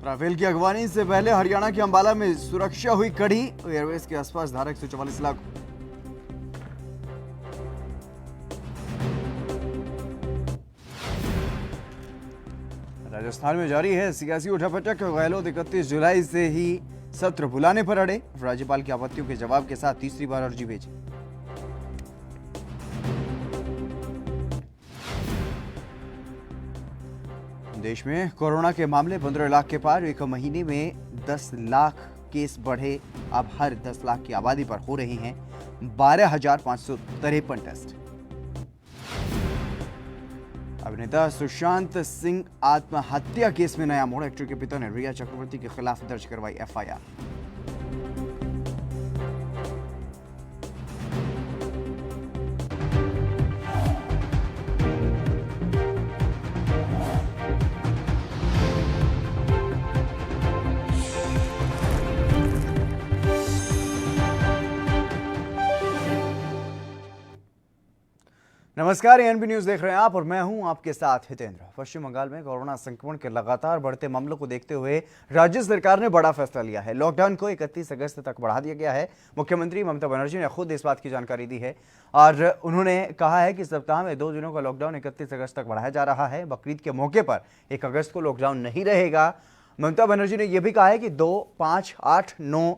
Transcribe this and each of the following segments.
Rafale की अगवानी से पहले हरियाणा के अंबाला में सुरक्षा हुई कड़ी। एयरवेज के आसपास धारा 144 लागू। राजस्थान में जारी है सियासी उठापटक। गहलोत 31 जुलाई से ही सत्र बुलाने पर अड़े। राज्यपाल की आपत्तियों के जवाब के साथ तीसरी बार अर्जी भेजी। देश में कोरोना के मामले 15 लाख के पार। एक महीने में 10 लाख केस बढ़े। अब हर 10 लाख की आबादी पर हो रहे हैं 12,553 टेस्ट। अभिनेता सुशांत सिंह आत्महत्या केस में नया मोड़। एक्टर के पिता ने रिया चक्रवर्ती के खिलाफ दर्ज करवाई एफआईआर। नमस्कार, एएनबी न्यूज देख रहे हैं आप और मैं हूं आपके साथ हितेंद्र। पश्चिम बंगाल में कोरोना संक्रमण के लगातार बढ़ते मामलों को देखते हुए राज्य सरकार ने बड़ा फैसला लिया है। लॉकडाउन को 31 अगस्त तक बढ़ा दिया गया है। मुख्यमंत्री ममता बनर्जी ने खुद इस बात की जानकारी दी है और उन्होंने कहा है कि सप्ताह में 2 दिनों का लॉकडाउन 31 अगस्त तक बढ़ाया जा रहा है। बकरीद के मौके पर 1 अगस्त को लॉकडाउन नहीं रहेगा। ममता बनर्जी ने यह भी कहा है कि 2, 5, 8, 9,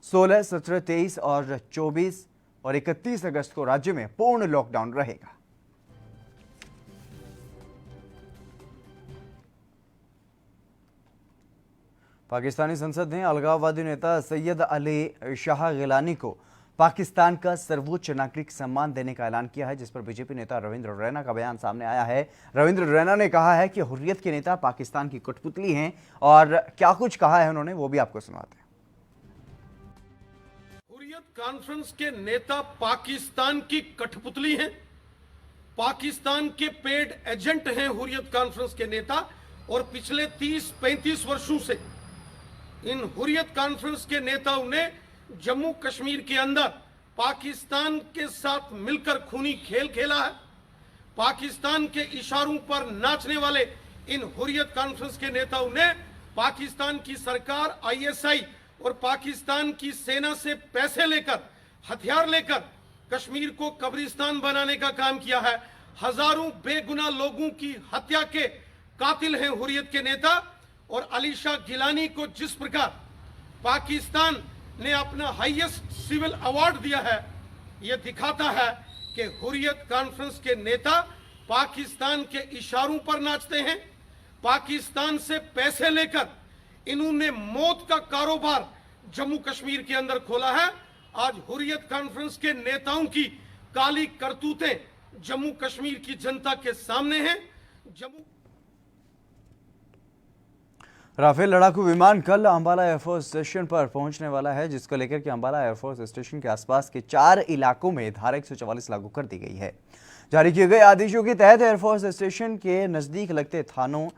16, 17, 23 और 24 और 31 अगस्त को राज्य में पूर्ण लॉकडाउन रहेगा। पाकिस्तानी संसद ने अलगाववादी नेता सैयद अली शाह गिलानी को पाकिस्तान का सर्वोच्च नागरिक सम्मान देने का ऐलान किया है, जिस पर बीजेपी नेता रविंद्र रैना का बयान सामने आया है। रविंद्र रैना ने कहा है कि हुर्रियत के नेता पाकिस्तान की कठपुतली हैं और क्या कुछ कहा है उन्होंने वो भी आपको सुनाते हैं। हुर्रियत कॉन्फ्रेंस के नेता पाकिस्तान की कठपुतली हैं, पाकिस्तान के पेड एजेंट हैं हुर्रियत कॉन्फ्रेंस के नेता। और पिछले 30-35 वर्षों से इन हुर्रियत कॉन्फ्रेंस के नेताओं ने जम्मू कश्मीर के अंदर पाकिस्तान के साथ मिलकर खूनी खेल खेला है। पाकिस्तान के इशारों पर नाचने वाले इन हुर्रियत कॉन्फ्रेंस के नेताओं ने पाकिस्तान की सरकार, आईएसआई और पाकिस्तान की सेना से पैसे लेकर, हथियार लेकर कश्मीर को कब्रिस्तान बनाने का काम किया है। हजारों बेगुनाह लोगों की हत्या के कातिल हैं हुर्रियत के नेता। और अली शाह गिलानी को जिस प्रकार पाकिस्तान ने अपना हाईएस्ट सिविल अवार्ड दिया है, यह दिखाता है कि हुर्रियत कॉन्फ्रेंस के नेता पाकिस्तान के इशारों पर नाचते हैं। पाकिस्तान से पैसे लेकर इन्होंने मौत का कारोबार जम्मू कश्मीर के अंदर खोला है। आज हुर्रियत कॉन्फ्रेंस के नेताओं की काली करतूतें जम्मू कश्मीर की जनता के सामने हैं। राफेल लड़ाकू विमान कल अंबाला एयरफोर्स स्टेशन पर पहुंचने वाला है, जिसको लेकर के अंबाला एयरफोर्स स्टेशन के आसपास के 4 इलाकों में धारा 144 लागू कर दी गई है। जारी किए गए आदेशों के तहत एयरफोर्स स्टेशन के नजदीक लगते थानों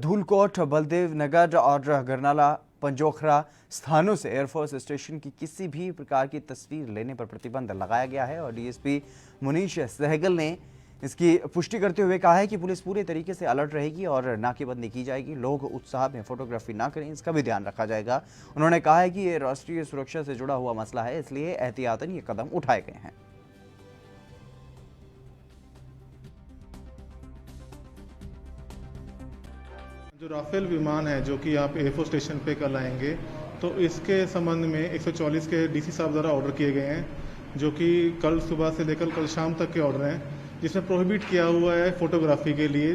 धूलकोट, बलदेव नगर और गरनाला पंजोखरा स्थानों से एयरफोर्स स्टेशन की किसी भी प्रकार की तस्वीर लेने पर प्रतिबंध लगाया गया है। और डीएसपी मुनीश सहगल ने इसकी पुष्टि करते हुए कहा है कि पुलिस पूरे तरीके से अलर्ट रहेगी और नाकेबंदी की जाएगी। लोग उत्साह में फोटोग्राफी ना करें, इसका भी ध्यान रखा जाएगा। उन्होंने कहा है कि ये राष्ट्रीय सुरक्षा से जुड़ा हुआ मसला है, इसलिए एहतियातन ये कदम उठाए गए हैं। जो राफेल विमान है जो कि आप एयरफोर्स स्टेशन पे कल आएंगे, तो इसके संबंध में 144 के डीसी साहब द्वारा ऑर्डर किए गए हैं, जो कि कल सुबह से लेकर कल शाम तक के ऑर्डर हैं, जिसमें प्रोहिबिट किया हुआ है फोटोग्राफी के लिए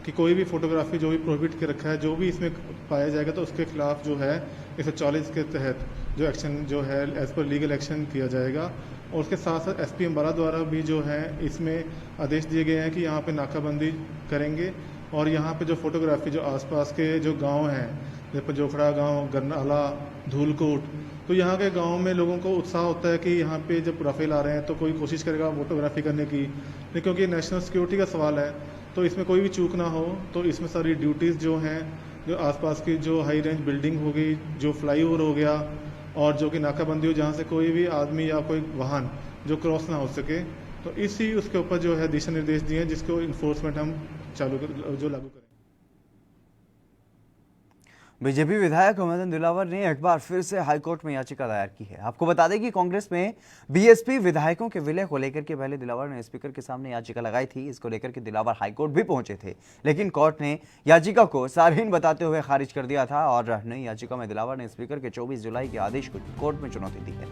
कि कोई भी फोटोग्राफी जो भी प्रोहिबिट के रखा है, जो भी इसमें पाया जाएगा तो उसके खिलाफ जो है 140 के तहत जो एक्शन जो है एज पर लीगल एक्शन किया जाएगा। और उसके साथ साथ एसपी अंबाला द्वारा भी जो है इसमें आदेश दिए गए हैं कि यहाँ पे नाकाबंदी करेंगे और यहाँ पे जो फोटोग्राफी जो आसपास के जो गांव हैं, जैसे पंजोखड़ा गांव, गरनाला, धूलकोट, तो यहाँ के गांव में लोगों को उत्साह होता है कि यहाँ पे जब राफेल आ रहे हैं तो कोई कोशिश करेगा फोटोग्राफी करने की, लेकिन क्योंकि नेशनल सिक्योरिटी का सवाल है तो इसमें कोई भी चूक ना हो। तो इसमें सारी ड्यूटीज़ जो हैं, जो आसपास की जो हाई रेंज बिल्डिंग हो गई, जो फ्लाईओवर हो गया और जो कि नाकाबंदी हो जहाँ से कोई भी आदमी या कोई वाहन जो क्रॉस ना हो सके, तो इसी उसके ऊपर जो है दिशा निर्देश दिए हैं, जिसको इन्फोर्समेंट हम लागू करें। बीजेपी विधायक मदन दिलावर ने एक बार फिर से हाईकोर्ट में याचिका दायर की है। आपको बता दें कि कांग्रेस में बीएसपी विधायकों के विलय को लेकर के पहले दिलावर ने स्पीकर के सामने याचिका लगाई थी। इसको लेकर के दिलावर हाईकोर्ट भी पहुंचे थे, लेकिन कोर्ट ने याचिका को सारहीन बताते हुए खारिज कर दिया था और नई याचिका में दिलावर ने स्पीकर के 24 जुलाई के आदेश को कोर्ट में चुनौती दी है।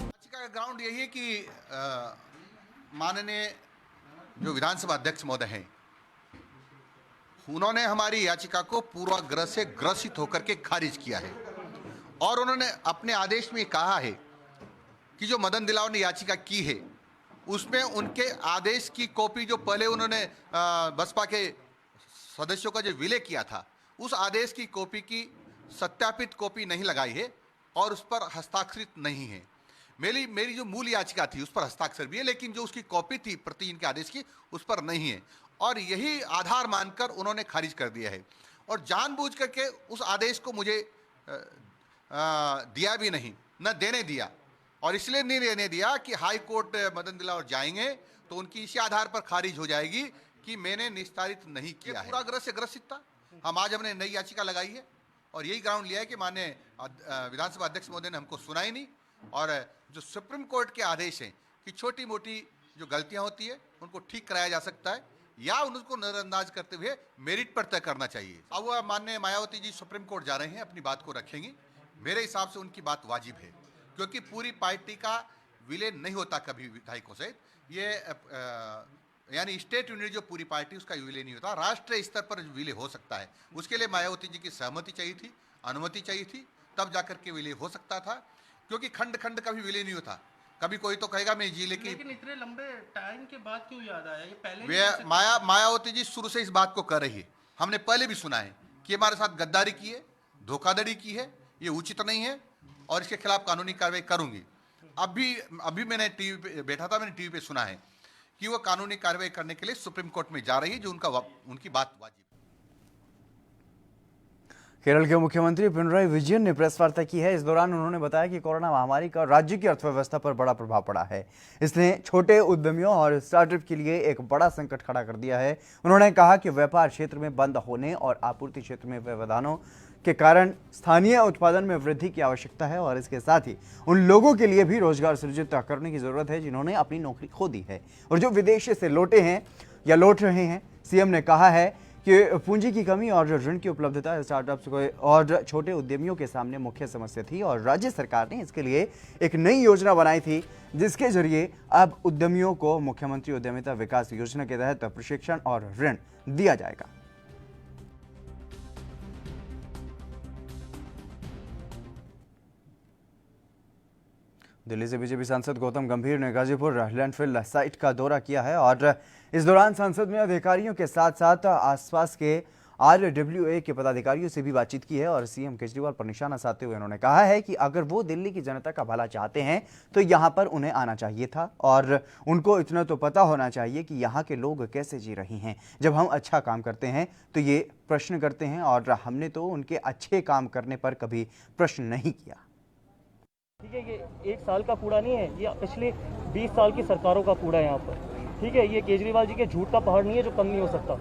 याचिका का ग्राउंड यही है कि माननीय जो विधानसभा अध्यक्ष महोदय हैं, उन्होंने हमारी याचिका को पूर्वाग्रह से ग्रसित होकर के खारिज किया है और उन्होंने अपने आदेश में कहा है कि जो मदन दिलावर ने याचिका की है उसमें उनके आदेश की कॉपी जो पहले उन्होंने बसपा के सदस्यों का जो विलय किया था उस आदेश की कॉपी की सत्यापित कॉपी नहीं लगाई है और उस पर हस्ताक्षरित नहीं है। मेरी जो मूल याचिका थी उस पर हस्ताक्षर भी है, लेकिन जो उसकी कॉपी थी प्रति इनके आदेश की उस पर नहीं है और यही आधार मानकर उन्होंने खारिज कर दिया है और जानबूझ करके उस आदेश को मुझे दिया भी नहीं, न देने दिया और इसलिए नहीं देने दिया कि हाई कोर्ट मदन दिलावर जाएंगे तो उनकी इसी आधार पर खारिज हो जाएगी कि मैंने निस्तारित नहीं किया है। पूर्वाग्रह से ग्रसित था। हम आज हमने नई याचिका लगाई है और यही ग्राउंड लिया है कि माननीय विधानसभा अध्यक्ष महोदय ने हमको सुना ही नहीं और जो सुप्रीम कोर्ट के आदेश हैं कि छोटी मोटी जो गलतियां होती है उनको ठीक कराया जा सकता है या उनको नजरअंदाज करते हुए मेरिट पर तय करना चाहिए। अब वह माननीय मायावती जी सुप्रीम कोर्ट जा रहे हैं, अपनी बात को रखेंगी। मेरे हिसाब से उनकी बात वाजिब है क्योंकि पूरी पार्टी का विलय नहीं होता कभी विधायकों से। ये यानी स्टेट यूनिट जो पूरी पार्टी उसका विलय नहीं होता, राष्ट्रीय स्तर पर विलय हो सकता है। उसके लिए मायावती जी की सहमति चाहिए थी, अनुमति चाहिए थी, तब जाकर के विलय हो सकता था क्योंकि खंड खंड का भी विलय नहीं होता। कभी कोई तो कहेगा मैं जिले की, लेकिन इतने लंबे टाइम के बाद क्यों याद आया? ये पहले मायावती जी शुरू से इस बात को कर रही है। हमने पहले भी सुना है कि हमारे साथ गद्दारी की है, धोखाधड़ी की है, ये उचित नहीं है और इसके खिलाफ कानूनी कार्रवाई करूंगी। अभी मैंने टीवी पे बैठा था, मैंने टीवी पे सुना है कि वो कानूनी कार्रवाई करने के लिए सुप्रीम कोर्ट में जा रही है, जो उनकी बात वाजिब। केरल के मुख्यमंत्री पिनराई विजयन ने प्रेस वार्ता की है। इस दौरान उन्होंने बताया कि कोरोना महामारी का राज्य की अर्थव्यवस्था पर बड़ा प्रभाव पड़ा है। इसने छोटे उद्यमियों और स्टार्टअप के लिए एक बड़ा संकट खड़ा कर दिया है। उन्होंने कहा कि व्यापार क्षेत्र में बंद होने और आपूर्ति क्षेत्र में व्यवधानों के कारण स्थानीय उत्पादन में वृद्धि की आवश्यकता है और इसके साथ ही उन लोगों के लिए भी रोजगार सृजित करने की जरूरत है जिन्होंने अपनी नौकरी खो दी है और जो विदेश से लौटे हैं या लौट रहे हैं। सीएम ने कहा है कि पूंजी की कमी और ऋण की उपलब्धता स्टार्टअप्स को और छोटे उद्यमियों के सामने मुख्य समस्या थी और राज्य सरकार ने इसके लिए एक नई योजना बनाई थी जिसके जरिए अब उद्यमियों को मुख्यमंत्री उद्यमिता विकास योजना के तहत प्रशिक्षण और ऋण दिया जाएगा। दिल्ली से बीजेपी सांसद गौतम गंभीर ने गाजीपुर लैंडफिल साइट का दौरा किया है और इस दौरान सांसद ने अधिकारियों के साथ साथ आसपास के RWA के पदाधिकारियों से भी बातचीत की है और सीएम केजरीवाल पर निशाना साधते हुए उन्होंने कहा है कि अगर वो दिल्ली की जनता का भला चाहते हैं तो यहाँ पर उन्हें आना चाहिए था और उनको इतना तो पता होना चाहिए कि यहाँ के लोग कैसे जी रहे हैं। जब हम अच्छा काम करते हैं तो ये प्रश्न करते हैं और हमने तो उनके अच्छे काम करने पर कभी प्रश्न नहीं किया। ठीक है, ये 1 साल का कूड़ा नहीं है, ये पिछले 20 साल की सरकारों का कूड़ा है यहाँ पर। ठीक है, ये केजरीवाल जी के झूठ का पहाड़ नहीं है जो कम नहीं हो सकता।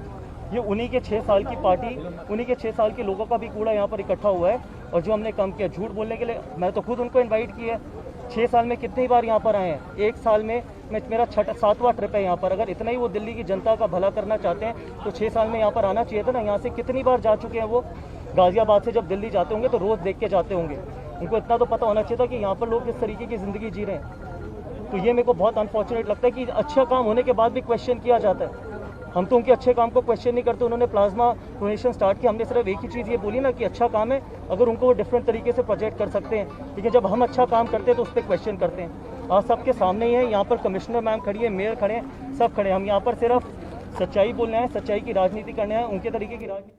ये उन्हीं के 6 साल की पार्टी, उन्हीं के 6 साल के लोगों का भी कूड़ा यहाँ पर इकट्ठा हुआ है और जो हमने कम किया झूठ बोलने के लिए। मैं तो खुद उनको इन्वाइट किया है। 6 साल में कितनी बार यहाँ पर आए हैं? 1 साल में मेरा 7वां ट्रिप है यहाँ पर। अगर इतना ही वो दिल्ली की जनता का भला करना चाहते हैं तो 6 साल में यहाँ पर आना चाहिए था ना। यहाँ से कितनी बार जा चुके हैं वो? गाजियाबाद से जब दिल्ली जाते होंगे तो रोज़ देख के जाते होंगे। उनको इतना तो पता होना चाहिए था कि यहाँ पर लोग किस तरीके की ज़िंदगी जी रहे हैं। तो ये मेरे को बहुत अनफॉर्चुनेट लगता है कि अच्छा काम होने के बाद भी क्वेश्चन किया जाता है। हम तो उनके अच्छे काम को क्वेश्चन नहीं करते। उन्होंने प्लाज्मा डोनेशन स्टार्ट किया, हमने सिर्फ एक ही चीज़ ये बोली ना कि अच्छा काम है, अगर उनको वो डिफरेंट तरीके से प्रोजेक्ट कर सकते हैं। लेकिन जब हम अच्छा काम करते हैं तो उस पर क्वेश्चन करते हैं। आज सबके सामने ही है, यहाँ पर कमिश्नर मैम खड़ी है, मेयर खड़े हैं, सब खड़े हैं। हम यहाँ पर सिर्फ सच्चाई बोलना है, सच्चाई की राजनीति करना है, उनके तरीके की राजनीति।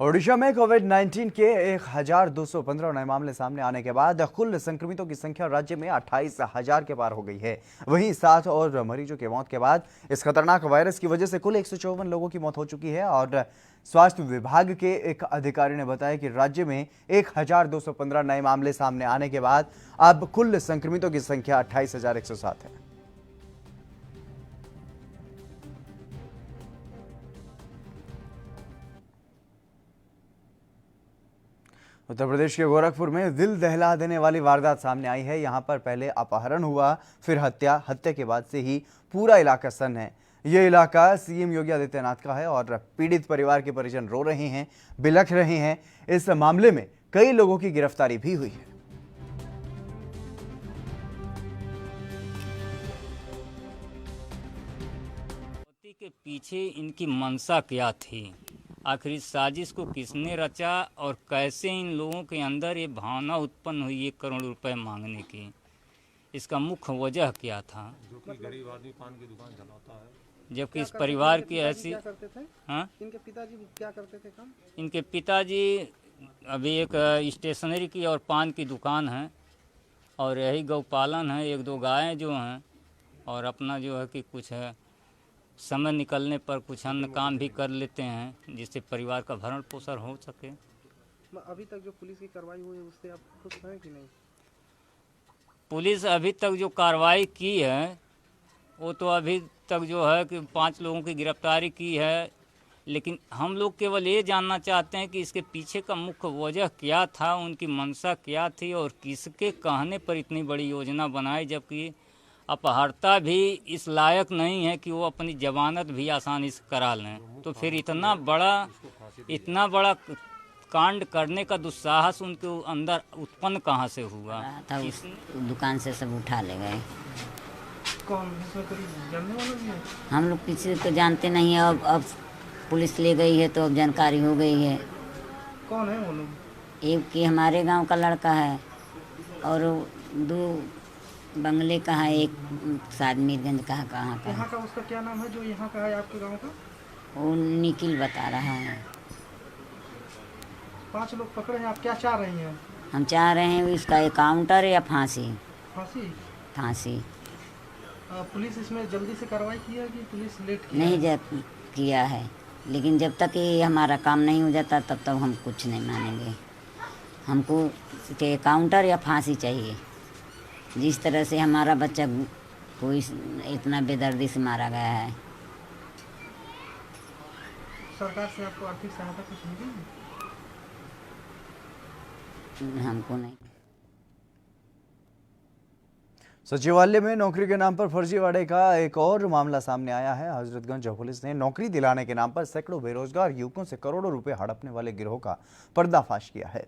ओडिशा में कोविड-19 के 1215 नए मामले सामने आने के बाद कुल संक्रमितों की संख्या राज्य में 28,000 के पार हो गई है। वहीं 7 और मरीजों की मौत के बाद इस खतरनाक वायरस की वजह से कुल 154 लोगों की मौत हो चुकी है और स्वास्थ्य विभाग के एक अधिकारी ने बताया कि राज्य में 1215 नए मामले सामने आने के बाद अब कुल संक्रमितों की संख्या 28,107 है। उत्तर प्रदेश के गोरखपुर में दिल दहला देने वाली वारदात सामने आई है। यहां पर पहले अपहरण हुआ, फिर हत्या के बाद से ही पूरा इलाका सन्न है। ये इलाका सीएम योगी आदित्यनाथ का है और पीड़ित परिवार के परिजन रो रहे हैं, बिलख रहे हैं। इस मामले में कई लोगों की गिरफ्तारी भी हुई है। के पीछे इनकी मंशा क्या थी, आखिर इस साजिश को किसने रचा और कैसे इन लोगों के अंदर ये भावना उत्पन्न हुई 1 करोड़ रुपए मांगने की, इसका मुख्य वजह क्या था? जो कि गरीब आदमी पान की दुकान चलाता है। जबकि इस परिवार की ऐसी हाँ, इनके पिताजी क्या करते थे काम? इनके पिताजी अभी एक स्टेशनरी की और पान की दुकान है और यही गौपालन है, 1-2 गायें जो हैं, और अपना जो है कि कुछ है समय निकलने पर कुछ अन्य काम भी कर लेते हैं जिससे परिवार का भरण पोषण हो सके। अभी तक जो पुलिस की कार्रवाई हुई है उससे आप खुश हैं कि नहीं? पुलिस अभी तक जो कार्रवाई की है वो तो अभी तक जो है कि 5 लोगों की गिरफ्तारी की है, लेकिन हम लोग केवल ये जानना चाहते हैं कि इसके पीछे का मुख्य वजह क्या था, उनकी मंशा क्या थी और किसके कहने पर इतनी बड़ी योजना बनाई, जबकि अपहर्ता भी इस लायक नहीं है कि वो अपनी जमानत भी आसानी से करा लें। तो फिर इतना बड़ा कांड करने का दुस्साहस उनके अंदर उत्पन्न कहाँ से हुआ? था उस दुकान से सब उठा ले गए। कौन इसमें कोई जानने वाला भी है? हम लोग किसी को जानते नहीं है। अब पुलिस ले गई है तो अब जानकारी हो गई है। कौन है वो लोग? एक कि हमारे गांव का लड़का है और 2 बंगले का है, एक शायद मीरगंज का है, कहाँ का यहाँ है। का उसका क्या नाम है जो यहाँ का है आपके गांव का? वो निखिल बता रहा है। 5 लोग पकड़े हैं, आप क्या चाह रही हैं? हम चाह रहे हैं इसका एकाउंटर या फांसी। फांसी? पुलिस इसमें जल्दी से कार्रवाई की है कि पुलिस लेट की? नहीं किया है, लेकिन जब तक ये हमारा काम नहीं हो जाता तब तक हम कुछ नहीं मानेंगे। हमको एकाउंटर या फांसी चाहिए। जिस तरह से हमारा बच्चा कोई इतना बेदर्दी से मारा गया है। सरकार से आपको आर्थिक सहायता कुछ मिली? हमको नहीं। सचिवालय में नौकरी के नाम पर फर्जीवाड़े का एक और मामला सामने आया है। हजरतगंज पुलिस ने नौकरी दिलाने के नाम पर सैकड़ों बेरोजगार युवकों से करोड़ों रुपए हड़पने वाले गिरोह का पर्दाफाश किया है।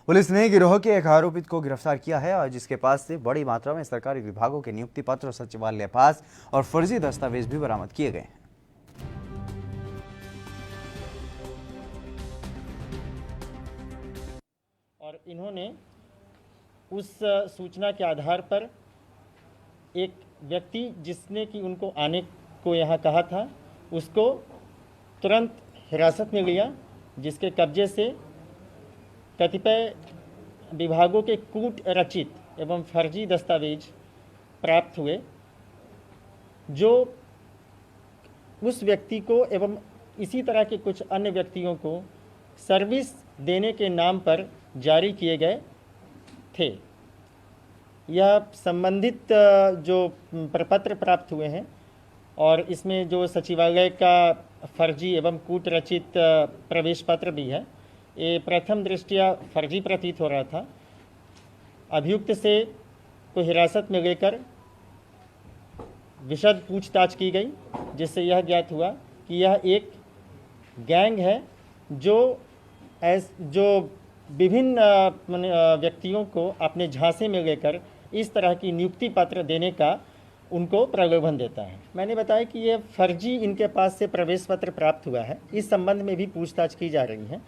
पुलिस ने गिरोह के एक आरोपित को गिरफ्तार किया है और जिसके पास से बड़ी मात्रा में सरकारी विभागों के नियुक्ति पत्र, सचिवालय पास और फर्जी दस्तावेज भी बरामद किए गए हैं। और इन्होंने उस सूचना के आधार पर एक व्यक्ति जिसने कि उनको आने को यहाँ कहा था, उसको तुरंत हिरासत में लिया, जिसके कब्जे से कतिपय विभागों के कूट रचित एवं फर्जी दस्तावेज प्राप्त हुए, जो उस व्यक्ति को एवं इसी तरह के कुछ अन्य व्यक्तियों को सर्विस देने के नाम पर जारी किए गए थे। यह संबंधित जो प्रपत्र प्राप्त हुए हैं और इसमें जो सचिवालय का फर्जी एवं कूट रचित प्रवेश पत्र भी है, ये प्रथम दृष्टया फर्जी प्रतीत हो रहा था। अभियुक्त से को हिरासत में लेकर विशद पूछताछ की गई, जिससे यह ज्ञात हुआ कि यह एक गैंग है जो विभिन्न व्यक्तियों को अपने झांसे में लेकर इस तरह की नियुक्ति पत्र देने का उनको प्रलोभन देता है। मैंने बताया कि ये फर्जी इनके पास से प्रवेश पत्र प्राप्त हुआ है। इस संबंध में भी पूछताछ की जा रही है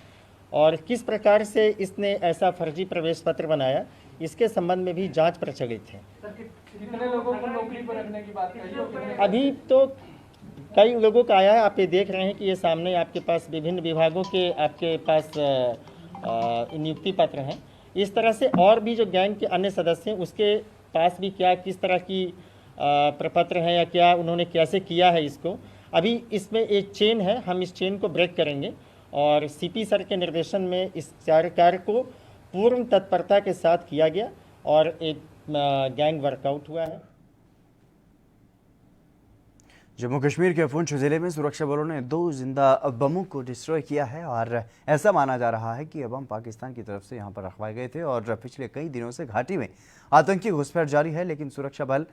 और किस प्रकार से इसने ऐसा फर्जी प्रवेश पत्र बनाया, इसके संबंध में भी जांच प्रचलित है। कितने लोगों को नौकरी पर रखने की बात कही? अभी तो कई लोगों का आया है। आप ये देख रहे हैं कि ये सामने आपके पास विभिन्न विभागों के आपके पास नियुक्ति पत्र हैं। इस तरह से और भी जो गैंग के अन्य सदस्य हैं उसके पास भी क्या किस तरह की प्रपत्र हैं या क्या उन्होंने कैसे किया है इसको, अभी इसमें एक चेन है। हम इस चेन को ब्रेक करेंगे और सीपी सर के निर्देशन में इस कार्य को पूर्ण तत्परता के साथ किया गया और एक गैंग वर्कआउट हुआ है। जम्मू कश्मीर के पुंछ जिले में सुरक्षा बलों ने 2 जिंदा बमों को डिस्ट्रॉय किया है और ऐसा माना जा रहा है कि ये बम पाकिस्तान की तरफ से यहां पर रखवाए गए थे और पिछले कई दिनों से घाटी में आतंकी घुसपैठ जारी है, लेकिन सुरक्षा बल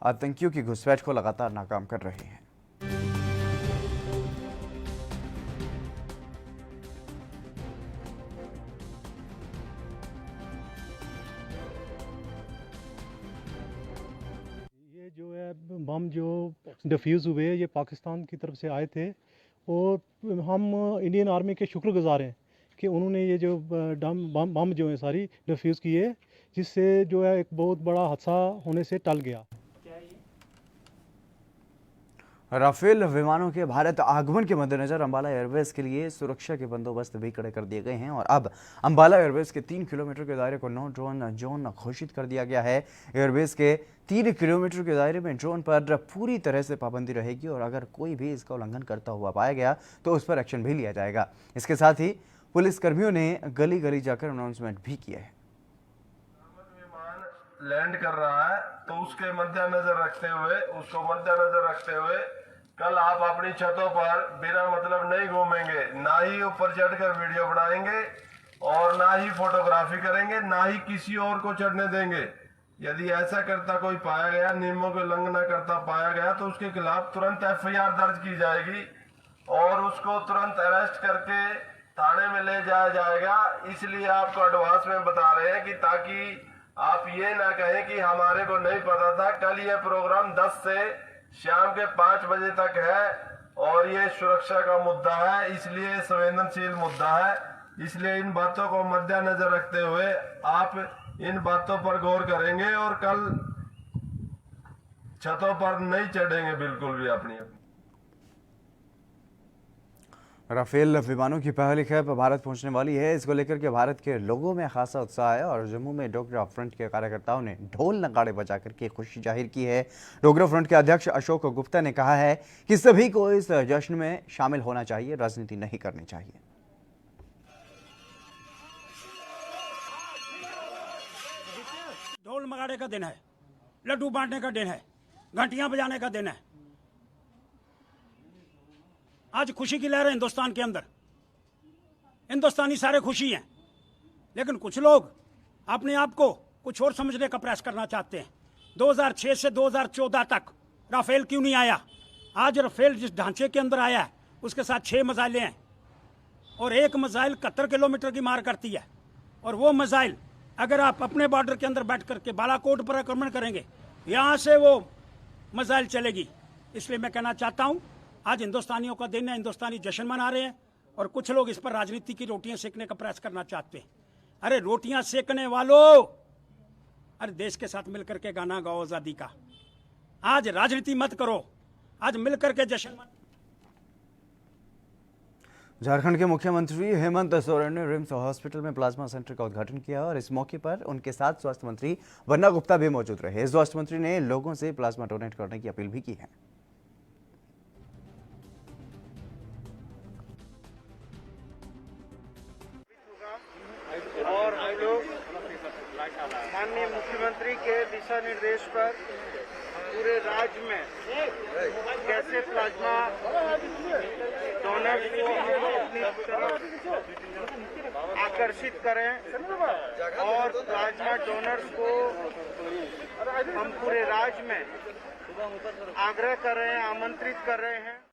आतंकियों की घुसपैठ को लगातार नाकाम कर रहे हैं। ये जो है बम जो डिफ्यूज़ हुए ये पाकिस्तान की तरफ से आए थे और हम इंडियन आर्मी के शुक्रगुजार हैं कि उन्होंने ये जो बम जो है सारी डिफ्यूज़ किए, जिससे जो है एक बहुत बड़ा हादसा होने से टल गया। राफेल विमानों के भारत आगमन के मद्देनजर अंबाला एयरबेस के लिए सुरक्षा के बंदोबस्त भी कड़े कर दिए गए हैं और अब अंबाला एयरबेस के 3 किलोमीटर के दायरे को नो ड्रोन जोन घोषित कर दिया गया है। एयरबेस के 3 किलोमीटर के दायरे में ड्रोन पर पूरी तरह से पाबंदी रहेगी और अगर कोई भी इसका उल्लंघन करता हुआ पाया गया तो उस पर एक्शन भी लिया जाएगा। इसके साथ ही पुलिसकर्मियों ने गली गली जाकर अनाउंसमेंट भी किया है। लैंड कर रहा है तो उसको मद्देनजर रखते हुए कल आप अपनी छतों पर बिना मतलब नहीं घूमेंगे, ना ही ऊपर चढ़कर वीडियो बनाएंगे और ना ही फोटोग्राफी करेंगे, ना ही किसी और को चढ़ने देंगे। यदि ऐसा करता कोई पाया गया, नियमों की उल्लंघना करता पाया गया तो उसके खिलाफ तुरंत FIR दर्ज की जाएगी और उसको तुरंत अरेस्ट करके थाने में ले जाया जाएगा। इसलिए आपको एडवांस में बता रहे हैं कि ताकि आप ये ना कहें कि हमारे को नहीं पता था। कल ये प्रोग्राम 10 से शाम के 5 बजे तक है और ये सुरक्षा का मुद्दा है, इसलिए संवेदनशील मुद्दा है। इसलिए इन बातों को मद्देनजर रखते हुए आप इन बातों पर गौर करेंगे और कल छतों पर नहीं चढ़ेंगे बिल्कुल भी अपनी। राफेल विमानों की पहली खेप भारत पहुंचने वाली है। इसको लेकर के भारत के लोगों में खासा उत्साह है और जम्मू में डोगरा फ्रंट के कार्यकर्ताओं ने ढोल नगाड़े बजा करके खुशी जाहिर की है। डोगरा फ्रंट के अध्यक्ष अशोक गुप्ता ने कहा है कि सभी को इस जश्न में शामिल होना चाहिए, राजनीति नहीं करनी चाहिए। ढोल नगाड़े का दिन है, लड्डू बांटने का दिन है, घंटियां बजाने का दिन है। आज खुशी की लहर है हिंदुस्तान के अंदर, हिंदुस्तानी सारे खुशी हैं, लेकिन कुछ लोग अपने आप को कुछ और समझने का प्रयास करना चाहते हैं। 2006 से 2014 तक राफेल क्यों नहीं आया? आज राफेल जिस ढांचे के अंदर आया है उसके साथ 6 मिसाइलें हैं और एक मिसाइल 71 किलोमीटर की मार करती है और वो मिसाइल अगर आप अपने बॉर्डर के अंदर बैठ करके बालाकोट पर आक्रमण करेंगे, यहाँ से वो मिसाइल चलेगी। इसलिए मैं कहना चाहता हूँ आज हिंदुस्तानियों का दिन है, हिंदुस्तानी जश्न मना रहे हैं और कुछ लोग इस पर राजनीति की रोटियां सेकने का प्रयास करना चाहते हैं। अरे रोटियां सेकने वालों, अरे देश के साथ मिलकर के गाना गाओ आजादी का। आज राजनीति मत करो, आज मिलकर के जश्न मनाओ। झारखंड के मुख्यमंत्री हेमंत सोरेन ने रिम्स हॉस्पिटल में प्लाज्मा सेंटर का उद्घाटन किया और इस मौके पर उनके साथ स्वास्थ्य मंत्री वन्ना गुप्ता भी मौजूद रहे। स्वास्थ्य मंत्री ने लोगों से प्लाज्मा डोनेट करने की अपील भी की है। और हम लोग माननीय मुख्यमंत्री के दिशा निर्देश पर पूरे राज्य में कैसे प्लाज्मा डोनर को हम अपनी तरफ आकर्षित करें और प्लाज्मा डोनर्स को हम पूरे राज्य में आग्रह कर रहे हैं, आमंत्रित कर रहे हैं।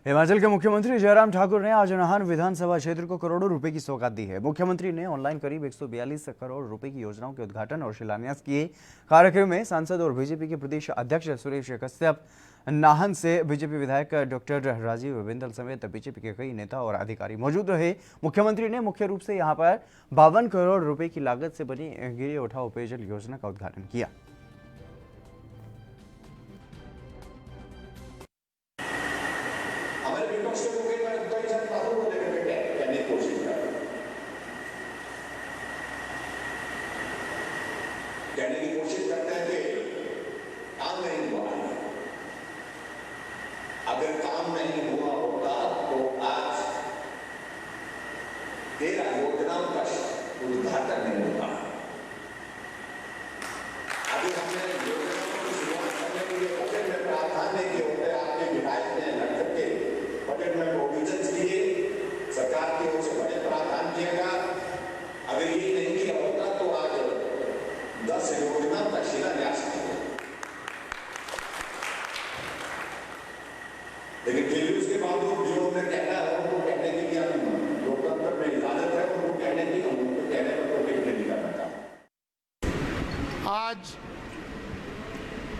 हिमाचल के मुख्यमंत्री जयराम ठाकुर ने आज नाहन विधानसभा क्षेत्र को करोड़ों रुपए की सौगात दी है। मुख्यमंत्री ने ऑनलाइन करीब 142 करोड़ रुपए की योजनाओं के उद्घाटन और शिलान्यास किए। कार्यक्रम में सांसद और बीजेपी के प्रदेश अध्यक्ष सुरेश कश्यप, नाहन से बीजेपी विधायक डॉक्टर राजीव बिंदल समेत बीजेपी के कई नेता और अधिकारी मौजूद रहे। मुख्यमंत्री ने मुख्य रूप से यहां पर 52 करोड़ रुपए की लागत से बनी गिरी उठाओ पेयजल योजना का उद्घाटन किया। कहने की कोशिश करते हैं कि काम नहीं हुआ है। अगर काम नहीं हुआ होता तो आज 13 योजनाओं का उद्घाटन नहीं होता। अभी हमने योजनाओं की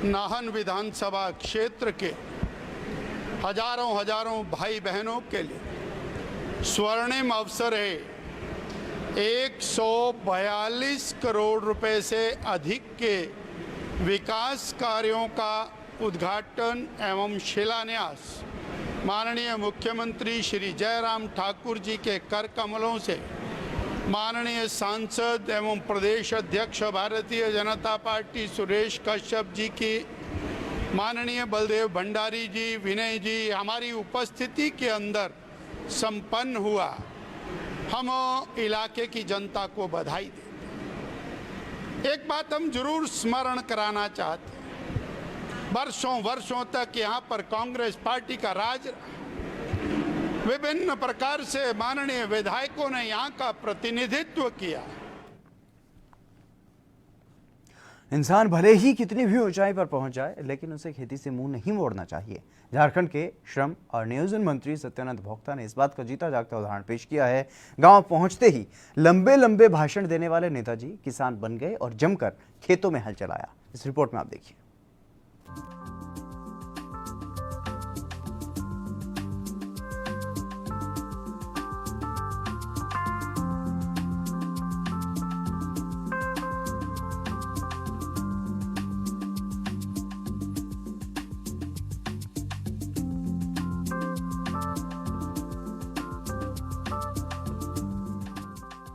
नाहन विधानसभा क्षेत्र के हजारों भाई बहनों के लिए स्वर्णिम अवसर है। 142 करोड़ रुपए से अधिक के विकास कार्यों का उद्घाटन एवं शिलान्यास माननीय मुख्यमंत्री श्री जयराम ठाकुर जी के कर कमलों से माननीय सांसद एवं प्रदेश अध्यक्ष भारतीय जनता पार्टी सुरेश कश्यप जी की, माननीय बलदेव भंडारी जी, विनय जी हमारी उपस्थिति के अंदर संपन्न हुआ। हम इलाके की जनता को बधाई देते। एक बात हम जरूर स्मरण कराना चाहते हैं, वर्षों तक यहाँ पर कांग्रेस पार्टी का राज रहा। विभिन्न प्रकार से माननीय विधायकों ने यहाँ का प्रतिनिधित्व किया। इंसान भले ही कितनी भी ऊंचाई पर पहुंच जाए, लेकिन उसे खेती से मुंह नहीं मोड़ना चाहिए। झारखंड के श्रम और नियोजन मंत्री सत्यानंद भोक्ता ने इस बात का जीता जागता उदाहरण पेश किया है। गांव पहुंचते ही लंबे भाषण देने वाले नेताजी किसान बन गए और जमकर खेतों में हल चलाया। इस रिपोर्ट में आप देखिए।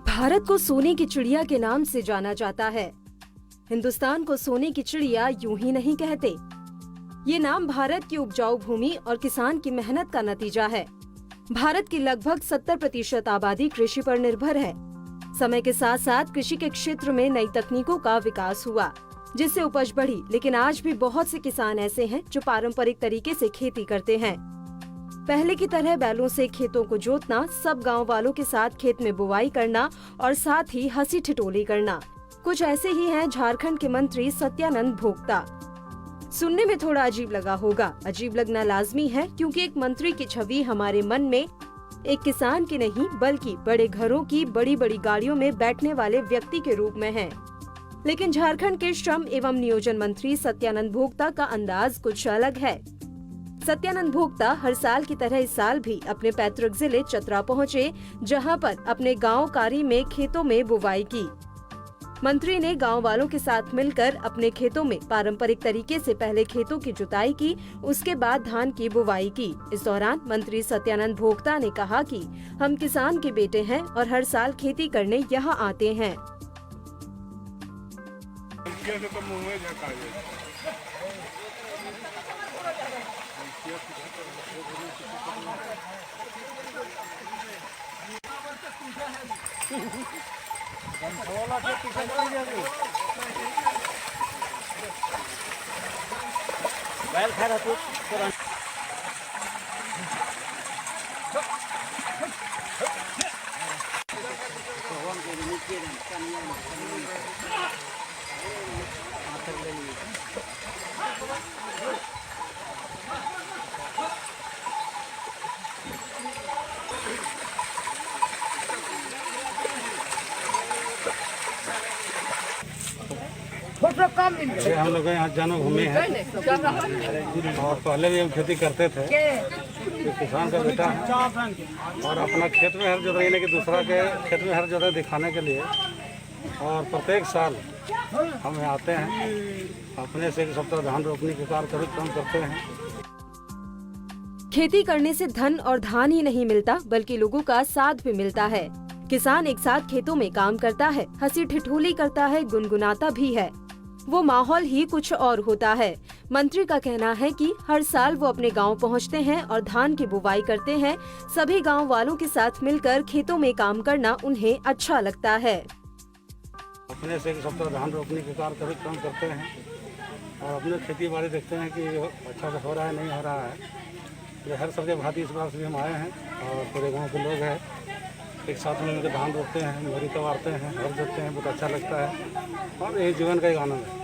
भारत को सोने की चिड़िया के नाम से जाना जाता है। हिंदुस्तान को सोने की चिड़िया यूं ही नहीं कहते। ये नाम भारत की उपजाऊ भूमि और किसान की मेहनत का नतीजा है। भारत की लगभग 70% आबादी कृषि पर निर्भर है। समय के साथ साथ कृषि के क्षेत्र में नई तकनीकों का विकास हुआ, जिससे उपज बढ़ी, लेकिन आज भी बहुत से किसान ऐसे हैं जो पारंपरिक तरीके से खेती करते हैं। पहले की तरह बैलों से खेतों को जोतना, सब गांव वालों के साथ खेत में बुवाई करना और साथ ही हंसी ठिठोली करना। कुछ ऐसे ही हैं झारखंड के मंत्री सत्यानंद भोक्ता। सुनने में थोड़ा अजीब लगा होगा। अजीब लगना लाजमी है, क्योंकि एक मंत्री की छवि हमारे मन में एक किसान की नहीं, बल्कि बड़े घरों की बड़ी गाड़ियों में बैठने वाले व्यक्ति के रूप में है। लेकिन झारखंड के श्रम एवं नियोजन मंत्री सत्यानंद भोक्ता का अंदाज कुछ अलग है। सत्यानंद भोक्ता हर साल की तरह इस साल भी अपने पैतृक जिले चतरा पहुंचे, जहां पर अपने गांव कारी में खेतों में बुवाई की। मंत्री ने गांव वालों के साथ मिलकर अपने खेतों में पारंपरिक तरीके से पहले खेतों की जुताई की, उसके बाद धान की बुवाई की। इस दौरान मंत्री सत्यानंद भोक्ता ने कहा कि हम किसान के बेटे हैं और हर साल खेती करने यहाँ आते हैं। हम लोग यहाँ जन्मभूमि है और पहले भी हम खेती करते थे। किसान का बेटा है और अपना खेत में हर जोता, यानी कि दूसरा के खेत में हर जोता दिखाने के लिए, और प्रत्येक साल हम यहाँ आते हैं। अपने से एक सप्ताह धान रोपने के कार्य कभी कम करते हैं। खेती करने से धन और धान ही नहीं मिलता, बल्कि लोगों का साथ भी मिलता है। किसान एक साथ खेतों में काम करता है, हंसी ठिठोली करता है, गुनगुनाता भी है। वो माहौल ही कुछ और होता है। मंत्री का कहना है कि हर साल वो अपने गांव पहुंचते हैं और धान की बुवाई करते हैं। सभी गांव वालों के साथ मिलकर खेतों में काम करना उन्हें अच्छा लगता है। अपने से एक सप्ताह धान रोपने के कार्य कभी कम करते हैं और अपने खेती बाड़ी देखते हैं कि अच्छा से हो रहा है नहीं हो रहा है। ये हर सबके भांति इस बार से हम आए हैं और पूरे गाँव के लोग हैं, एक साथ में मिलकर धान रोपते हैं, मरी कबारते हैं, हर जोतते हैं। बहुत अच्छा लगता है और यही जीवन का एक आनंद है।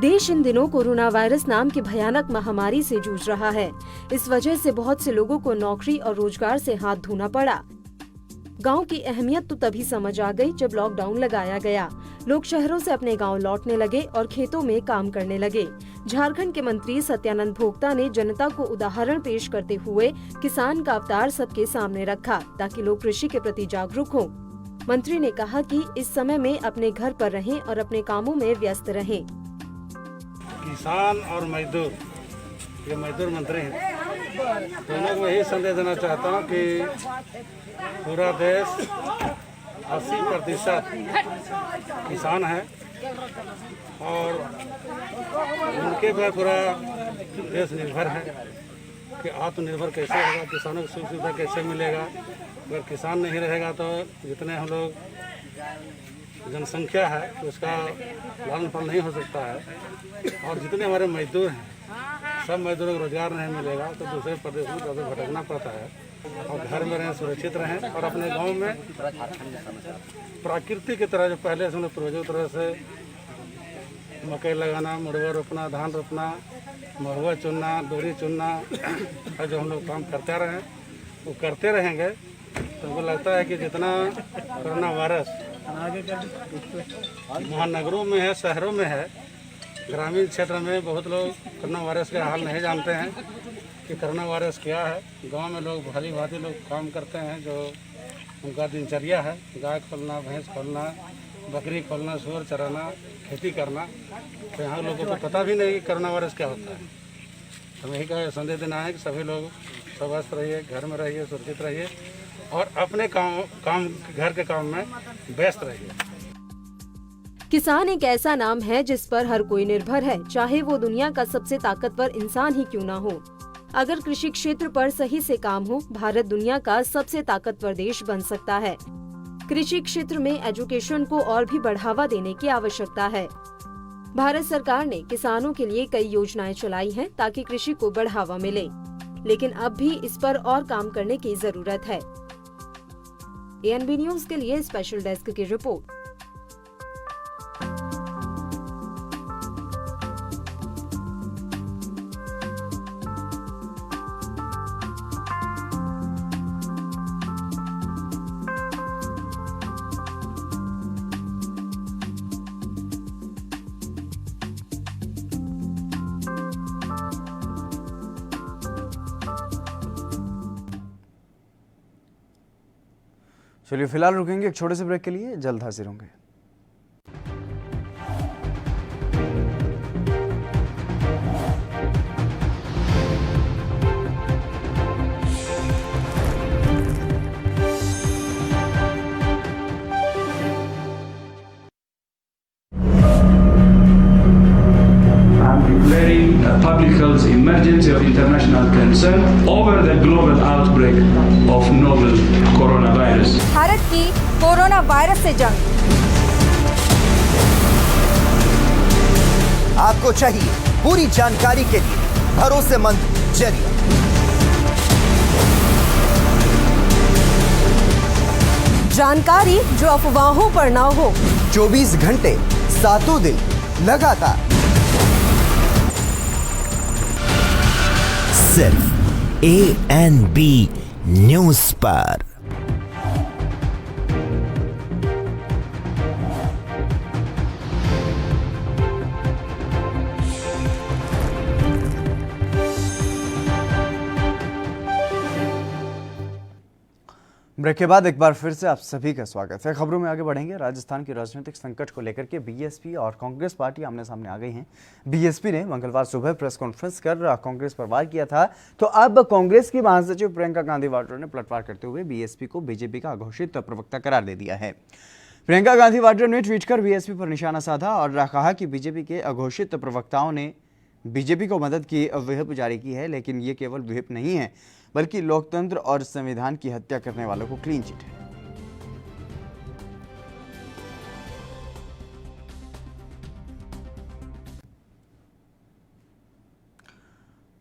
देश इन दिनों कोरोना वायरस नाम की भयानक महामारी से जूझ रहा है। इस वजह से बहुत से लोगों को नौकरी और रोजगार से हाथ धोना पड़ा। गांव की अहमियत तो तभी समझ आ गई जब लॉकडाउन लगाया गया। लोग शहरों से अपने गांव लौटने लगे और खेतों में काम करने लगे। झारखंड के मंत्री सत्यानंद भोक्ता ने जनता को उदाहरण पेश करते हुए किसान का अवतार सबके सामने रखा ताकि लोग कृषि के प्रति जागरूक हों। मंत्री ने कहा कि इस समय में अपने घर पर रहें और अपने कामों में व्यस्त रहें। किसान और मजदूर, ये मजदूर मंत्री हैं, दोनों को यही संदेश देना चाहता हूँ कि पूरा देश 80% किसान है और उनके पर पूरा देश निर्भर है कि आत्मनिर्भर कैसे होगा, किसानों को सुख सुविधा कैसे मिलेगा। अगर किसान नहीं रहेगा तो जितने हम लोग जनसंख्या है तो उसका लालन पालन नहीं हो सकता है, और जितने हमारे मजदूर हैं सब मजदूरों को रोजगार नहीं मिलेगा तो दूसरे प्रदेश में ज़्यादा भटकना पड़ता है। और घर में रहें, सुरक्षित रहें और अपने गांव में प्रकृति की तरह जो पहले से हम लोग पूर्वजों तरह से मकई लगाना, मड़ुआ रोपना, धान रोपना, महुआ चुनना, डोरी चुनना और जो हम लोग काम करते रहें वो करते रहेंगे तो हमको लगता है कि जितना कोरोना वायरस महानगरों में है, शहरों में है, ग्रामीण क्षेत्र में बहुत लोग कोरोना वायरस का हाल नहीं जानते हैं कि कोरोना वायरस क्या है। गांव में लोग भली भांति लोग काम करते हैं जो उनका दिनचर्या है, गाय खोलना, भैंस खोलना, बकरी खोलना, सूअर चराना, खेती करना। तो यहाँ लोगों को पता भी नहीं कि कोरोना वायरस क्या होता है। हमें यही का संदेश देना है कि सभी लोग स्वस्थ रहिए, घर में रहिए, सुरक्षित रहिए और अपने काम घर के काम में व्यस्त रहिए। किसान एक ऐसा नाम है जिस पर हर कोई निर्भर है, चाहे वो दुनिया का सबसे ताकतवर इंसान ही क्यों ना हो। अगर कृषि क्षेत्र पर सही से काम हो, भारत दुनिया का सबसे ताकतवर देश बन सकता है। कृषि क्षेत्र में एजुकेशन को और भी बढ़ावा देने की आवश्यकता है। भारत सरकार ने किसानों के लिए कई योजनाएं चलाई हैं ताकि कृषि को बढ़ावा मिले, लेकिन अब भी इस पर और काम करने की जरूरत है। ANB न्यूज के लिए स्पेशल डेस्क की रिपोर्ट। चलिए फिलहाल रुकेंगे एक छोटे से ब्रेक के लिए, जल्द हाजिर होंगे। Declaring a public health emergency of international concern over the global outbreak of novel coronavirus. Bharat की कोरोना वायरस से जंग। आपको चाहिए पूरी जानकारी के लिए भरोसेमंद जरिया। जानकारी जो अफवाहों पर ना हो। 24 घंटे 7 दिन लगातार सिर्फ ANB न्यूज पर। ब्रेक के बाद एक बार फिर से आप सभी का स्वागत है। खबरों में आगे बढ़ेंगे। राजस्थान की राजनीतिक संकट को लेकर के बीएसपी और कांग्रेस पार्टी आमने सामने आ गई हैं। बीएसपी ने मंगलवार सुबह प्रेस कॉन्फ्रेंस कर कांग्रेस पर वार किया था, तो अब कांग्रेस की महासचिव प्रियंका गांधी वाड्रा ने पलटवार करते हुए बीएसपी को बीजेपी का अघोषित प्रवक्ता करार दे दिया है। प्रियंका गांधी वाड्रा ने ट्वीट कर बीएसपी पर निशाना साधा और कहा कि बीजेपी के अघोषित प्रवक्ताओं ने बीजेपी को मदद की व्हिप जारी की है, लेकिन ये केवल व्हिप नहीं है बल्कि लोकतंत्र और संविधान की हत्या करने वालों को क्लीन चिट है।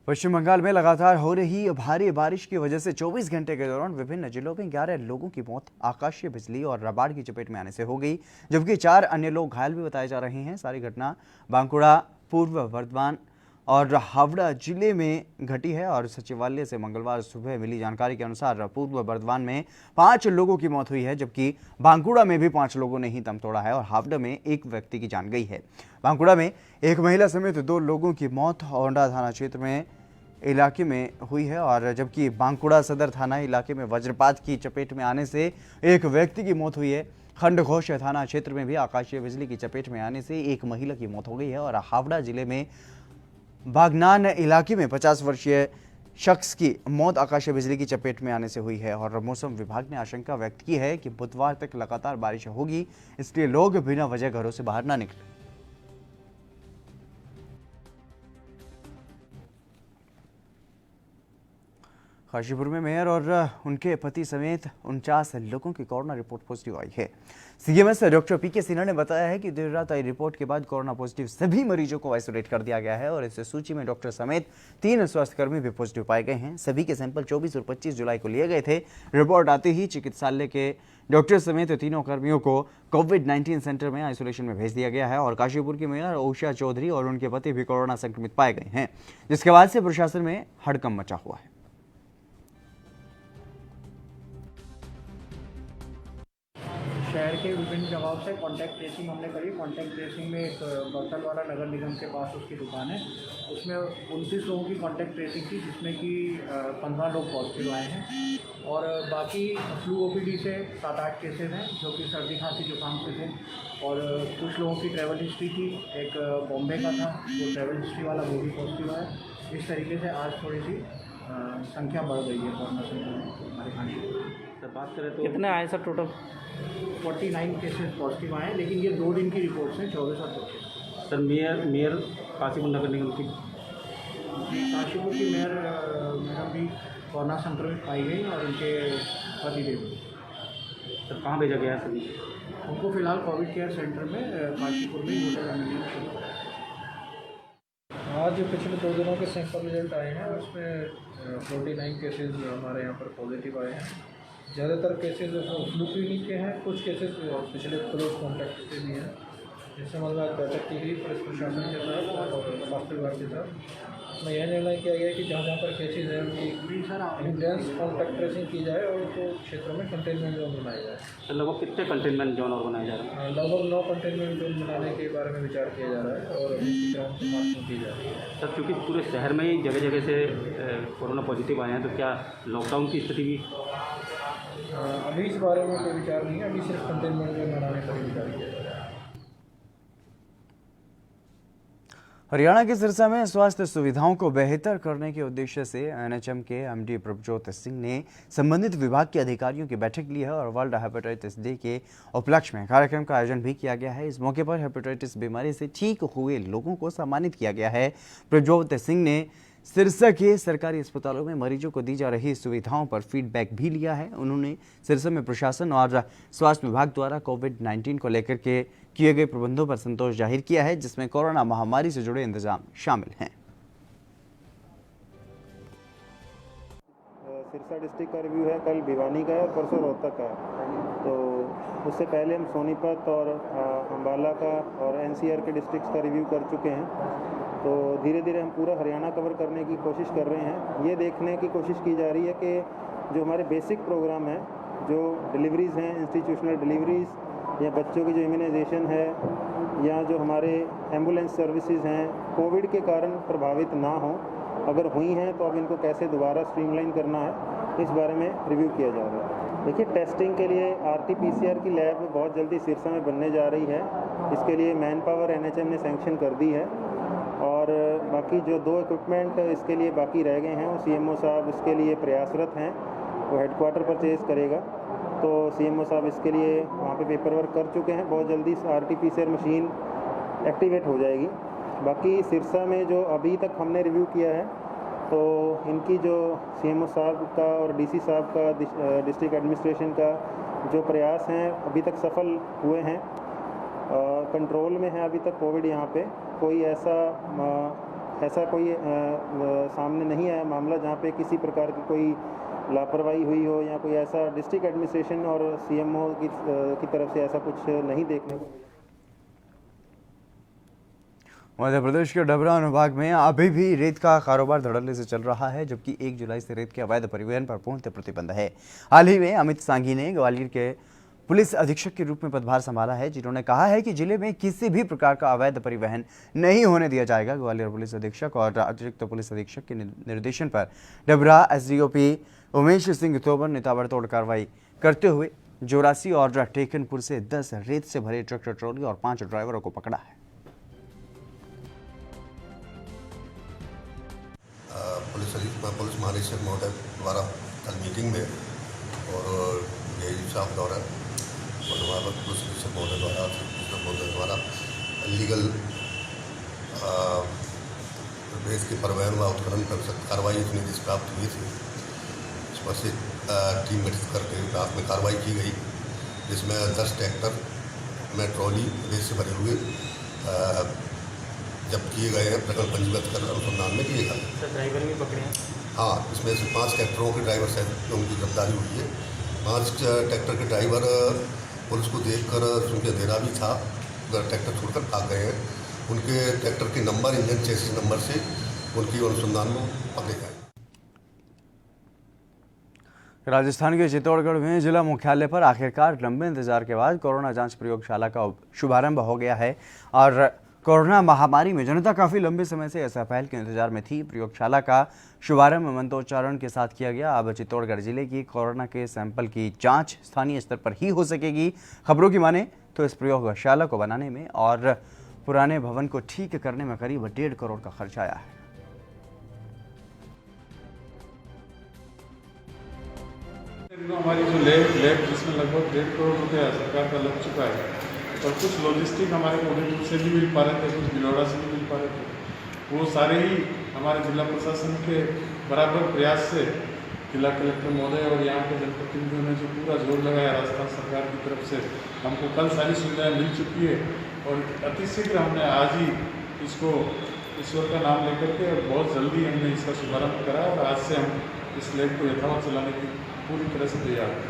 पश्चिम बंगाल में लगातार हो रही भारी बारिश की वजह से 24 घंटे के दौरान विभिन्न जिलों में 11 लोगों की मौत आकाशीय बिजली और रबाड़ की चपेट में आने से हो गई, जबकि 4 अन्य लोग घायल भी बताए जा रहे हैं। सारी घटना बांकुड़ा, पूर्व वर्धमान और हावड़ा जिले में घटी है। और सचिवालय से मंगलवार सुबह मिली जानकारी के अनुसार पूर्व बर्धमान में 5 लोगों की मौत हुई है, जबकि बांकुड़ा में भी 5 लोगों ने ही दम तोड़ा है और हावड़ा में 1 व्यक्ति की जान गई है। बांकुड़ा में एक महिला समेत 2 लोगों की मौत औंढा थाना क्षेत्र में इलाके में हुई है, और जबकि बांकुड़ा सदर थाना इलाके में वज्रपात की चपेट में आने से एक व्यक्ति की मौत हुई है। खंडघोष थाना क्षेत्र में भी आकाशीय बिजली की चपेट में आने से एक महिला की मौत हो गई है। और हावड़ा जिले में बागनान इलाके में 50 वर्षीय शख्स की मौत आकाशीय बिजली की चपेट में आने से हुई है। और मौसम विभाग ने आशंका व्यक्त की है कि बुधवार तक लगातार बारिश होगी, इसलिए लोग बिना वजह घरों से बाहर न निकलें। काशीपुर में मेयर और उनके पति समेत 49 लोगों की कोरोना रिपोर्ट पॉजिटिव आई है। सीएमएस डॉक्टर पीके सिन्हा ने बताया है कि देर रात आई रिपोर्ट के बाद कोरोना पॉजिटिव सभी मरीजों को आइसोलेट कर दिया गया है और इस सूची में डॉक्टर समेत 3 स्वास्थ्यकर्मी भी पॉजिटिव पाए गए हैं। सभी के सैंपल 24 और 25 जुलाई को लिए गए थे। रिपोर्ट आते ही चिकित्सालय के डॉक्टर समेत 3 कर्मियों को कोविड-19 सेंटर में आइसोलेशन में भेज दिया गया है। और काशीपुर की मेयर उषा चौधरी और उनके पति भी कोरोना संक्रमित पाए गए हैं, जिसके बाद से प्रशासन में हड़कंप मचा हुआ है। शहर के विभिन्न जगहों से कांटेक्ट ट्रेसिंग हमने करी। कांटेक्ट ट्रेसिंग में एक बर्तलवाड़ा नगर निगम के पास उसकी दुकान है, उसमें 29 लोगों की कांटेक्ट ट्रेसिंग थी, जिसमें कि 15 लोग पॉजिटिव आए हैं। और बाकी फ्लू ओपीडी से 7-8 केसेज हैं जो कि सर्दी खांसी जुकाम से थे। और कुछ लोगों की ट्रैवल हिस्ट्री थी, एक बॉम्बे का था वो ट्रैवल हिस्ट्री वाला, वो भी पॉजिटिव आया। इस तरीके से आज थोड़ी सी संख्या बढ़ गई है कोरोना संक्रमण हमारे खाने। बात करें तो कितने आए सर टोटल? 49 केसेस पॉजिटिव आए, लेकिन ये 2 दिन की रिपोर्ट्स हैं, 24 और 25। सर मेयर काशीपुर नगर निगम की काशीपुर की मेयर मैडम भी कोरोना संक्रमित पाई गई और उनके पतिदेव। सर कहाँ भेजा गया है सभी? उनको फिलहाल कोविड केयर सेंटर में काशीपुर में होटल। आज पिछले 2 दिनों के सैंपल रिजल्ट आए हैं, उसमें 49 केसेस हमारे यहाँ पर पॉजिटिव आए हैं। ज़्यादातर केसेस फ्लू क्लिनिक के हैं, कुछ केसेस पिछले क्लोज कॉन्टैक्ट से भी हैं। जिससे मतलब बैठक की गई पुलिस प्रशासन के साथ और स्वास्थ्य विभाग के साथ। मैं यह निर्णय किया गया कि जहाँ जहाँ पर केसेज हैं उनकी इंटेंस कॉन्टैक्ट ट्रेसिंग की जाए और उनको क्षेत्रों में कंटेनमेंट जोन बनाया जाए। सर लगभग कितने कंटेनमेंट जोन और बनाए जा रहे हैं? लगभग 9 कंटेनमेंट जोन बनाने के बारे में विचार किया जा रहा है और अभी ग्राउंड से मार्किंग की जा रही है। सर क्योंकि पूरे शहर में ही जगह जगह से कोरोना पॉजिटिव आए हैं, तो क्या लॉकडाउन की स्थिति भी? अभी इस बारे में कोई विचार नहीं है, अभी सिर्फ कंटेनमेंट जोन बनाने पर विचार किया जा रहा है। हरियाणा के सिरसा में स्वास्थ्य सुविधाओं को बेहतर करने के उद्देश्य से एनएचएम के एमडी प्रभजोत सिंह ने संबंधित विभाग के अधिकारियों की बैठक ली है और वर्ल्ड हेपेटाइटिस डे के उपलक्ष्य में कार्यक्रम का आयोजन भी किया गया है। इस मौके पर हेपेटाइटिस बीमारी से ठीक हुए लोगों को सम्मानित किया गया है। प्रभजोत सिंह ने सिरसा के सरकारी अस्पतालों में मरीजों को दी जा रही सुविधाओं पर फीडबैक भी लिया है। उन्होंने सिरसा में प्रशासन और स्वास्थ्य विभाग द्वारा कोविड-19 को लेकर के किए गए प्रबंधों पर संतोष जाहिर किया है, जिसमें कोरोना महामारी से जुड़े इंतजाम शामिल हैं। सिरसा डिस्ट्रिक्ट का रिव्यू है, कल भिवानी का है और परसों रोहतक का है। तो उससे पहले हम सोनीपत और अम्बाला का और एनसीआर के डिस्ट्रिक्ट्स का रिव्यू कर चुके हैं। तो धीरे धीरे हम पूरा हरियाणा कवर करने की कोशिश कर रहे हैं। ये देखने की कोशिश की जा रही है कि जो हमारे बेसिक प्रोग्राम हैं, जो डिलीवरीज़ हैं, इंस्टीट्यूशनल डिलीवरीज़ या बच्चों की जो इम्यूनाइजेशन है या जो हमारे एम्बुलेंस सर्विसेज हैं, कोविड के कारण प्रभावित ना हो, अगर हुई हैं तो अब इनको कैसे दोबारा स्ट्रीमलाइन करना है, इस बारे में रिव्यू किया जा रहा है। देखिए, टेस्टिंग के लिए RT-PCR की लैब बहुत जल्दी सिरसा में बनने जा रही है। इसके लिए मैन पावर NHM ने सैंक्शन कर दी है और बाकी जो 2 इक्विपमेंट इसके लिए बाकी रह गए हैं वो CMO साहब इसके लिए प्रयासरत हैं। वो हेडक्वार्टर परचेज़ करेगा, तो CMO साहब इसके लिए वहाँ पे पेपर वर्क कर चुके हैं। बहुत जल्दी RT-PCR मशीन एक्टिवेट हो जाएगी। बाकी सिरसा में जो अभी तक हमने रिव्यू किया है, तो इनकी जो CMO साहब का और DC साहब का, डिस्ट्रिक्ट एडमिनिस्ट्रेशन का जो प्रयास हैं अभी तक सफल हुए हैं। कंट्रोल में है अभी तक कोविड। यहाँ पे कोई ऐसा कोई सामने नहीं आया मामला जहाँ पे किसी प्रकार की कोई लापरवाही हुई हो या कोई ऐसा डिस्ट्रिक्ट एडमिनिस्ट्रेशन और CMO की तरफ से ऐसा कुछ नहीं देखने को। मध्य प्रदेश के डबरा अनुभाग में अभी भी रेत का कारोबार धड़ल्ले से चल रहा है, जबकि 1 जुलाई से रेत के अवैध परिवहन पर पूर्णतः प्रतिबंध है। हाल ही में अमित सांघी ने ग्वालियर के पुलिस अधीक्षक के रूप में पदभार संभाला है, जिन्होंने कहा है कि जिले में किसी भी प्रकार का अवैध परिवहन नहीं होने दिया जाएगा। ग्वालियर पुलिस अधीक्षक और अतिरिक्त पुलिस अधीक्षक के निर्देशन पर डबरा एसडीओपी उमेश सिंह तोमर ने ताबड़तोड़ कार्रवाई करते हुए जोरासी और टेकनपुर से 10 रेत से भरे ट्रैक्टर ट्रॉली और 5 ड्राइवरों को पकड़ा है। पुलिस महानिरीक्षक महोदय द्वारा कल मीटिंग में और डीआईजी साहब द्वारा और वहाँ पुलिस अधीक्षक महोदय द्वारा लीगल रेत के परिवहन व उत्खनन पर कार्रवाई की निर्देश प्राप्त हुए थे। इस पर से टीम गठित करके रात में कार्रवाई की गई, जिसमें 10 ट्रैक्टर में ट्रॉली रेत से भरे हुए जब्त किए गए हैं। प्रकरण पंजीबद्ध कर अनुसंधान में किए गए। ड्राइवर भी पकड़े हैं? हाँ, इसमें से 5 ट्रैक्टरों के ड्राइवर से उनकी गिरफ्तारी हुई है। 5 ट्रैक्टर के ड्राइवर पुलिस को देखकर उनके अंधेरा भी था, ट्रैक्टर छोड़कर भाग गए हैं। उनके ट्रैक्टर के नंबर, इंजन चेसिस नंबर से उनकी अनुसंधान में पकड़े गए। राजस्थान के चित्तौड़गढ़ में जिला मुख्यालय पर आखिरकार लंबे इंतजार के बाद कोरोना जांच प्रयोगशाला का शुभारंभ हो गया है और कोरोना महामारी में जनता काफ़ी लंबे समय से ऐसा पहल के इंतजार में थी। प्रयोगशाला का शुभारंभ मंत्रोच्चारण के साथ किया गया। अब चित्तौड़गढ़ जिले की कोरोना के सैंपल की जांच स्थानीय स्तर पर ही हो सकेगी। खबरों की माने तो इस प्रयोगशाला को बनाने में और पुराने भवन को ठीक करने में करीब 1.5 करोड़ का खर्च आया है। हमारी जो लैब जिसमें लगभग 1.5 करोड़ रुपया सरकार का लग चुका है और कुछ लॉजिस्टिक हमारे उदयपुर से भी मिल पा रहे थे, कुछ भिलौड़ा से भी मिल पा रहे थे। वो सारे ही हमारे जिला प्रशासन के बराबर प्रयास से जिला कलेक्टर महोदय और यहाँ के जनप्रतिनिधियों ने जो पूरा जोर लगाया राजस्थान सरकार की तरफ से, हमको कल सारी सुविधाएं मिल चुकी है और अतिशीघ्र हमने आज ही इसको ईश्वर का नाम लेकर के और बहुत जल्दी हमने इसका शुभारंभ करा और आज से हम इस लैब को यथावत चलाने की पूरी तरह से तैयार हैं।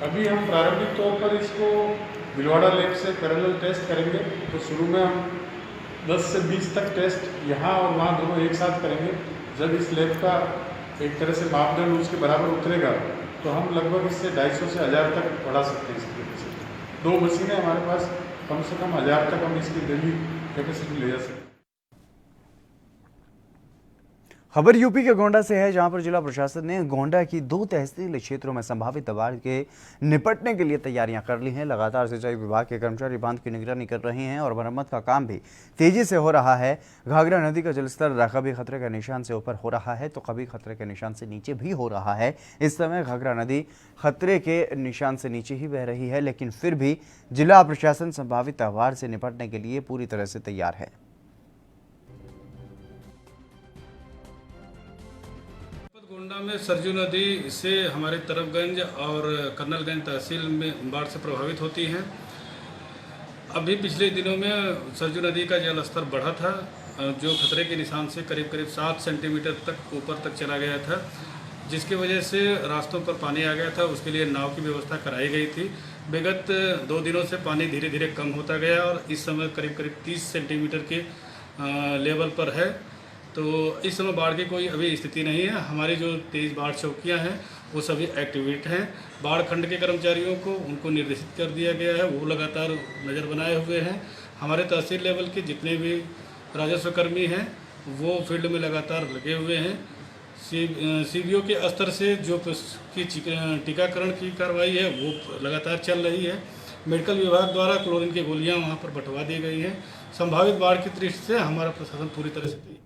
अभी हम प्रारंभिक तौर पर इसको भिलवाड़ा लैब से पैरेलल टेस्ट करेंगे। तो शुरू में हम 10 से 20 तक टेस्ट यहाँ और वहाँ दोनों एक साथ करेंगे। जब इस लैब का एक तरह से मापदंड उसके बराबर उतरेगा तो हम लगभग इससे 250 से 1000 तक बढ़ा सकते हैं। इस तरीके से 2 मशीनें हमारे पास कम से कम 1000 तक हम इसकी डेली कैपेसिटी ले जा सकते हैं। खबर यूपी के गोंडा से है, जहां पर जिला प्रशासन ने गोंडा की 2 तहसील क्षेत्रों में संभावित बाढ़ के निपटने के लिए तैयारियां कर ली हैं। लगातार सिंचाई विभाग के कर्मचारी बांध की निगरानी कर रहे हैं और मरम्मत का काम भी तेजी से हो रहा है। घाघरा नदी का जलस्तर कभी खतरे के निशान से ऊपर हो रहा है तो कभी खतरे के निशान से नीचे भी हो रहा है। इस समय घाघरा नदी खतरे के निशान से नीचे ही बह रही है, लेकिन फिर भी जिला प्रशासन संभावित बाढ़ से निपटने के लिए पूरी तरह से तैयार है। गोंडा में सरजू नदी से हमारे तरफगंज और कर्नलगंज तहसील में बाढ़ से प्रभावित होती हैं। अभी पिछले दिनों में सरजू नदी का जल स्तर बढ़ा था, जो खतरे के निशान से करीब 7 सेंटीमीटर तक ऊपर तक चला गया था, जिसकी वजह से रास्तों पर पानी आ गया था। उसके लिए नाव की व्यवस्था कराई गई थी। विगत 2 दिनों से पानी धीरे धीरे कम होता गया और इस समय करीब 30 सेंटीमीटर के लेवल पर है। तो इस समय बाढ़ की कोई अभी स्थिति नहीं है। हमारी जो 23 बाढ़ चौकियां हैं वो सभी एक्टिवेट हैं। बाढ़ खंड के कर्मचारियों को उनको निर्देशित कर दिया गया है, वो लगातार नज़र बनाए हुए हैं। हमारे तहसील लेवल के जितने भी राजस्व कर्मी हैं वो फील्ड में लगातार लगे हुए हैं। सीबीओ के स्तर से जो टीकाकरण की कार्रवाई है वो लगातार चल रही है। मेडिकल विभाग द्वारा क्लोरीन की गोलियाँ वहाँ पर बंटवा दी गई हैं। संभावित बाढ़ की दृष्टि से हमारा प्रशासन पूरी तरह से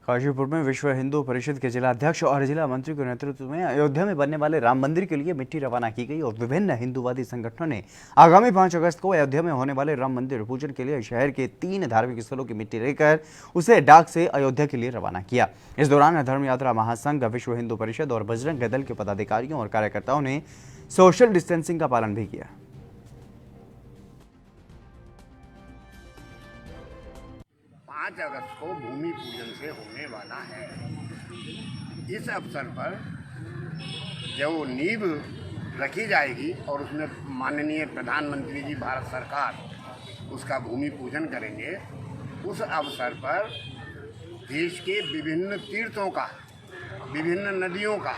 काशीपुर में विश्व हिंदू परिषद के जिलाध्यक्ष और जिला मंत्री के नेतृत्व में अयोध्या में बनने वाले राम मंदिर के लिए मिट्टी रवाना की गई और विभिन्न हिंदूवादी संगठनों ने आगामी 5 अगस्त को अयोध्या में होने वाले राम मंदिर पूजन के लिए शहर के 3 धार्मिक स्थलों की मिट्टी लेकर उसे डाक से अयोध्या के लिए रवाना किया। इस दौरान धर्म यात्रा महासंघ, विश्व हिंदू परिषद और बजरंग दल के पदाधिकारियों और कार्यकर्ताओं ने सोशल डिस्टेंसिंग का पालन भी किया। 5 अगस्त को भूमि पूजन से होने वाला है। इस अवसर पर जो नींव रखी जाएगी और उसमें माननीय प्रधानमंत्री जी भारत सरकार उसका भूमि पूजन करेंगे। उस अवसर पर देश के विभिन्न तीर्थों का, विभिन्न नदियों का,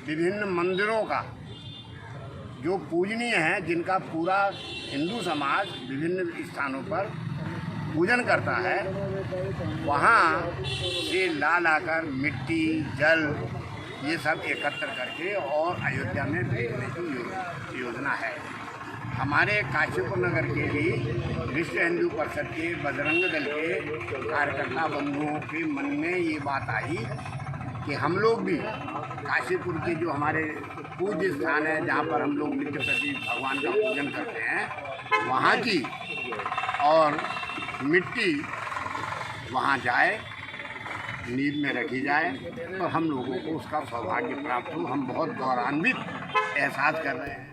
विभिन्न मंदिरों का जो पूजनीय है, जिनका पूरा हिंदू समाज विभिन्न स्थानों पर पूजन करता है, वहाँ से ला कर मिट्टी, जल ये सब एकत्र करके और अयोध्या में भेजने की योजना है। हमारे काशीपुर नगर के भी विश्व हिंदू परिषद के बजरंग दल के कार्यकर्ता बंधुओं के मन में ये बात आई कि हम लोग भी काशीपुर के जो हमारे पूज्य स्थान है, जहाँ पर हम लोग नित्य प्रति भगवान का पूजन करते हैं, वहाँ की और मिट्टी वहाँ जाए, नींव में रखी जाए तो हम लोगों को उसका सौभाग्य प्राप्त हो। हम बहुत गौरवान्वित एहसास कर रहे हैं।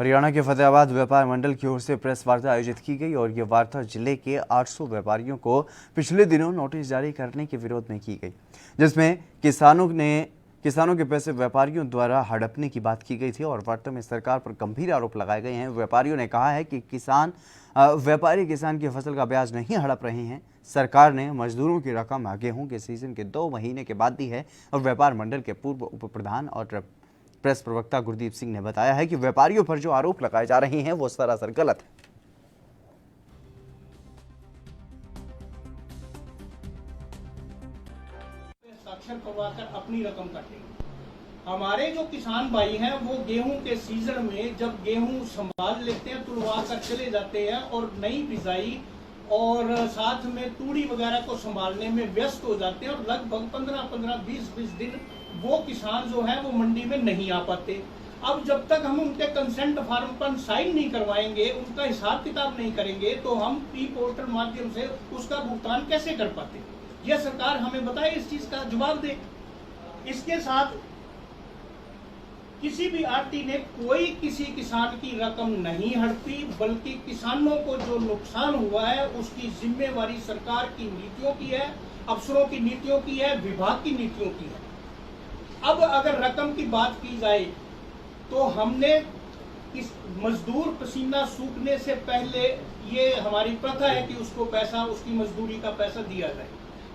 हरियाणा के फतेहाबाद व्यापार मंडल की ओर से प्रेस वार्ता आयोजित की गई और ये वार्ता जिले के 800 व्यापारियों को पिछले दिनों नोटिस जारी करने के विरोध में की गई, जिसमें किसानों के पैसे व्यापारियों द्वारा हड़पने की बात की गई थी और वार्ता में सरकार पर गंभीर आरोप लगाए गए हैं। व्यापारियों ने कहा है कि व्यापारी किसान की फसल का ब्याज नहीं हड़प रहे हैं। सरकार ने मजदूरों की रकम गेहूं के सीजन के 2 महीने के बाद दी है और व्यापार मंडल के पूर्व उप प्रधान और प्रेस प्रवक्ता गुरदीप सिंह ने बताया है कि व्यापारियों पर जो आरोप लगाए जा रहे हैं वो सरासर गलत है। साक्षर करवाकर अपनी रकम काटेंगे। हमारे जो किसान भाई हैं वो गेहूं के सीजन में जब गेहूं संभाल लेते हैं, तुड़वा कर चले जाते हैं और नई बिजाई और साथ में तूड़ी वगैरह को संभालने में व्यस्त हो जाते हैं और लगभग 15-20 दिन वो किसान जो है वो मंडी में नहीं आ पाते। अब जब तक हम उनके कंसेंट फॉर्म पर साइन नहीं करवाएंगे, उनका हिसाब किताब नहीं करेंगे, तो हम ई पोर्टल माध्यम से उसका भुगतान कैसे कर पाते? यह सरकार हमें बताए, इस चीज का जवाब दे। इसके साथ किसी भी आरटी ने कोई किसी किसान की रकम नहीं हड़पी, बल्कि किसानों को जो नुकसान हुआ है उसकी जिम्मेवारी सरकार की नीतियों की है, अफसरों की नीतियों की है, विभाग की नीतियों की है। अब अगर रकम की बात की जाए तो हमने इस मजदूर पसीना सूखने से पहले ये हमारी प्रथा है कि उसको पैसा, उसकी मजदूरी का पैसा दिया जाए।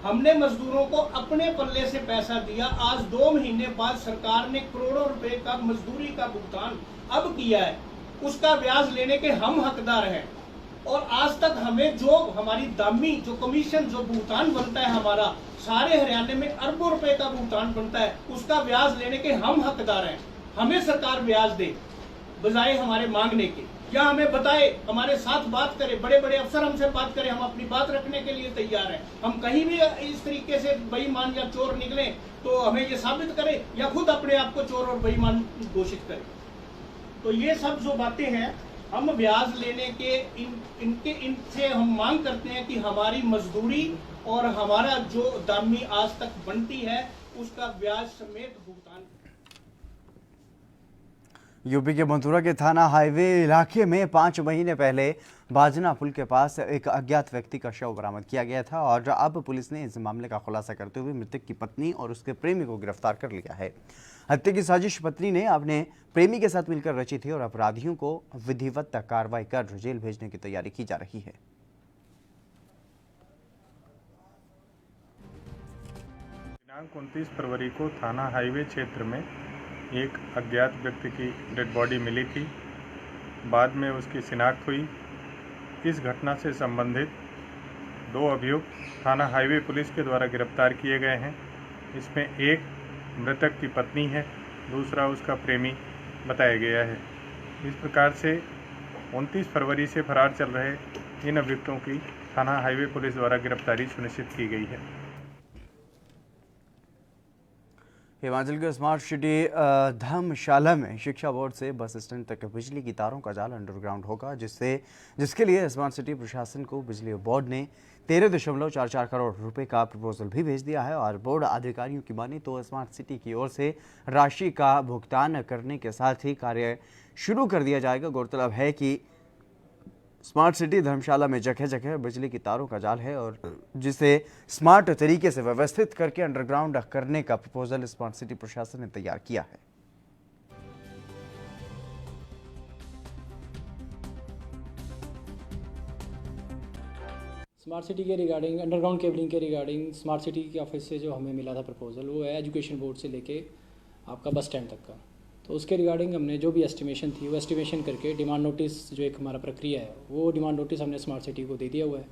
हमने मजदूरों को अपने पल्ले से पैसा दिया। आज 2 महीने बाद सरकार ने करोड़ों रुपए का मजदूरी का भुगतान अब किया है, उसका ब्याज लेने के हम हकदार हैं। और आज तक हमें जो हमारी दामी जो कमीशन जो भुगतान बनता है हमारा, सारे हरियाणा में अरबों रुपए का भुगतान बनता है, उसका ब्याज लेने के हम हकदार हैं। हमें सरकार ब्याज दे बजाय हमारे मांगने के, या हमें बताए, हमारे साथ बात करे, बड़े बड़े अफसर हमसे बात करें, हम अपनी बात रखने के लिए तैयार हैं। हम कहीं भी इस तरीके से बेईमान या चोर निकले तो हमें ये साबित करें या खुद अपने आप को चोर और बेईमान घोषित करें। तो ये सब जो बातें हैं, हम ब्याज लेने के इनसे हम मांग करते हैं कि हमारी मजदूरी और हमारा जो दामी आज तक बनती है उसका ब्याज समेत भुगतान। यूपी के मंथुरा के थाना हाईवे इलाके में 5 महीने पहले बाजना पुल के पास एक अज्ञात व्यक्ति का शव बरामद किया गया था और अब पुलिस ने इस मामले का खुलासा करते हुए मृतक की पत्नी और उसके प्रेमी को गिरफ्तार कर लिया है। हत्या की साजिश पत्नी ने अपने प्रेमी के साथ मिलकर रची थी और अपराधियों को विधिवत कार्रवाई कर जेल भेजने की तैयारी की जा रही है। दिनांक 29 फरवरी को थाना हाईवे क्षेत्र में एक अज्ञात व्यक्ति की डेड बॉडी मिली थी। बाद में उसकी शिनाख्त हुई। इस घटना से संबंधित 2 अभियुक्त थाना हाईवे पुलिस के द्वारा गिरफ्तार किए गए हैं। इसमें एक मृतक की पत्नी है, दूसरा उसका प्रेमी बताया गया है। इस प्रकार से 29 फरवरी से फरार चल रहे इन अभियुक्तों की थाना हाईवे पुलिस द्वारा गिरफ्तारी सुनिश्चित की गई है। हिमाचल के स्मार्ट सिटी धर्मशाला में शिक्षा बोर्ड से बस स्टैंड तक बिजली की तारों का जाल अंडरग्राउंड होगा, जिसके लिए स्मार्ट सिटी प्रशासन को बिजली बोर्ड ने 13.44 करोड़ रुपए का प्रपोजल भी भेज दिया है। और बोर्ड अधिकारियों की माने तो स्मार्ट सिटी की ओर से राशि का भुगतान करने के साथ ही कार्य शुरू कर दिया जाएगा। गौरतलब है कि स्मार्ट सिटी धर्मशाला में जगह जगह बिजली की तारों का जाल है और जिसे स्मार्ट तरीके से व्यवस्थित करके अंडरग्राउंड करने का प्रपोजल स्मार्ट सिटी प्रशासन ने तैयार किया है। स्मार्ट सिटी के रिगार्डिंग, अंडरग्राउंड केबलिंग के रिगार्डिंग स्मार्ट सिटी के ऑफिस से जो हमें मिला था प्रपोजल, वो है एजुकेशन बोर्ड से लेके आपका बस स्टैंड तक का। तो उसके रिगार्डिंग हमने जो भी एस्टिमेशन थी वो एस्टिमेशन करके डिमांड नोटिस, जो एक हमारा प्रक्रिया है, वो डिमांड नोटिस हमने स्मार्ट सिटी को दे दिया हुआ है।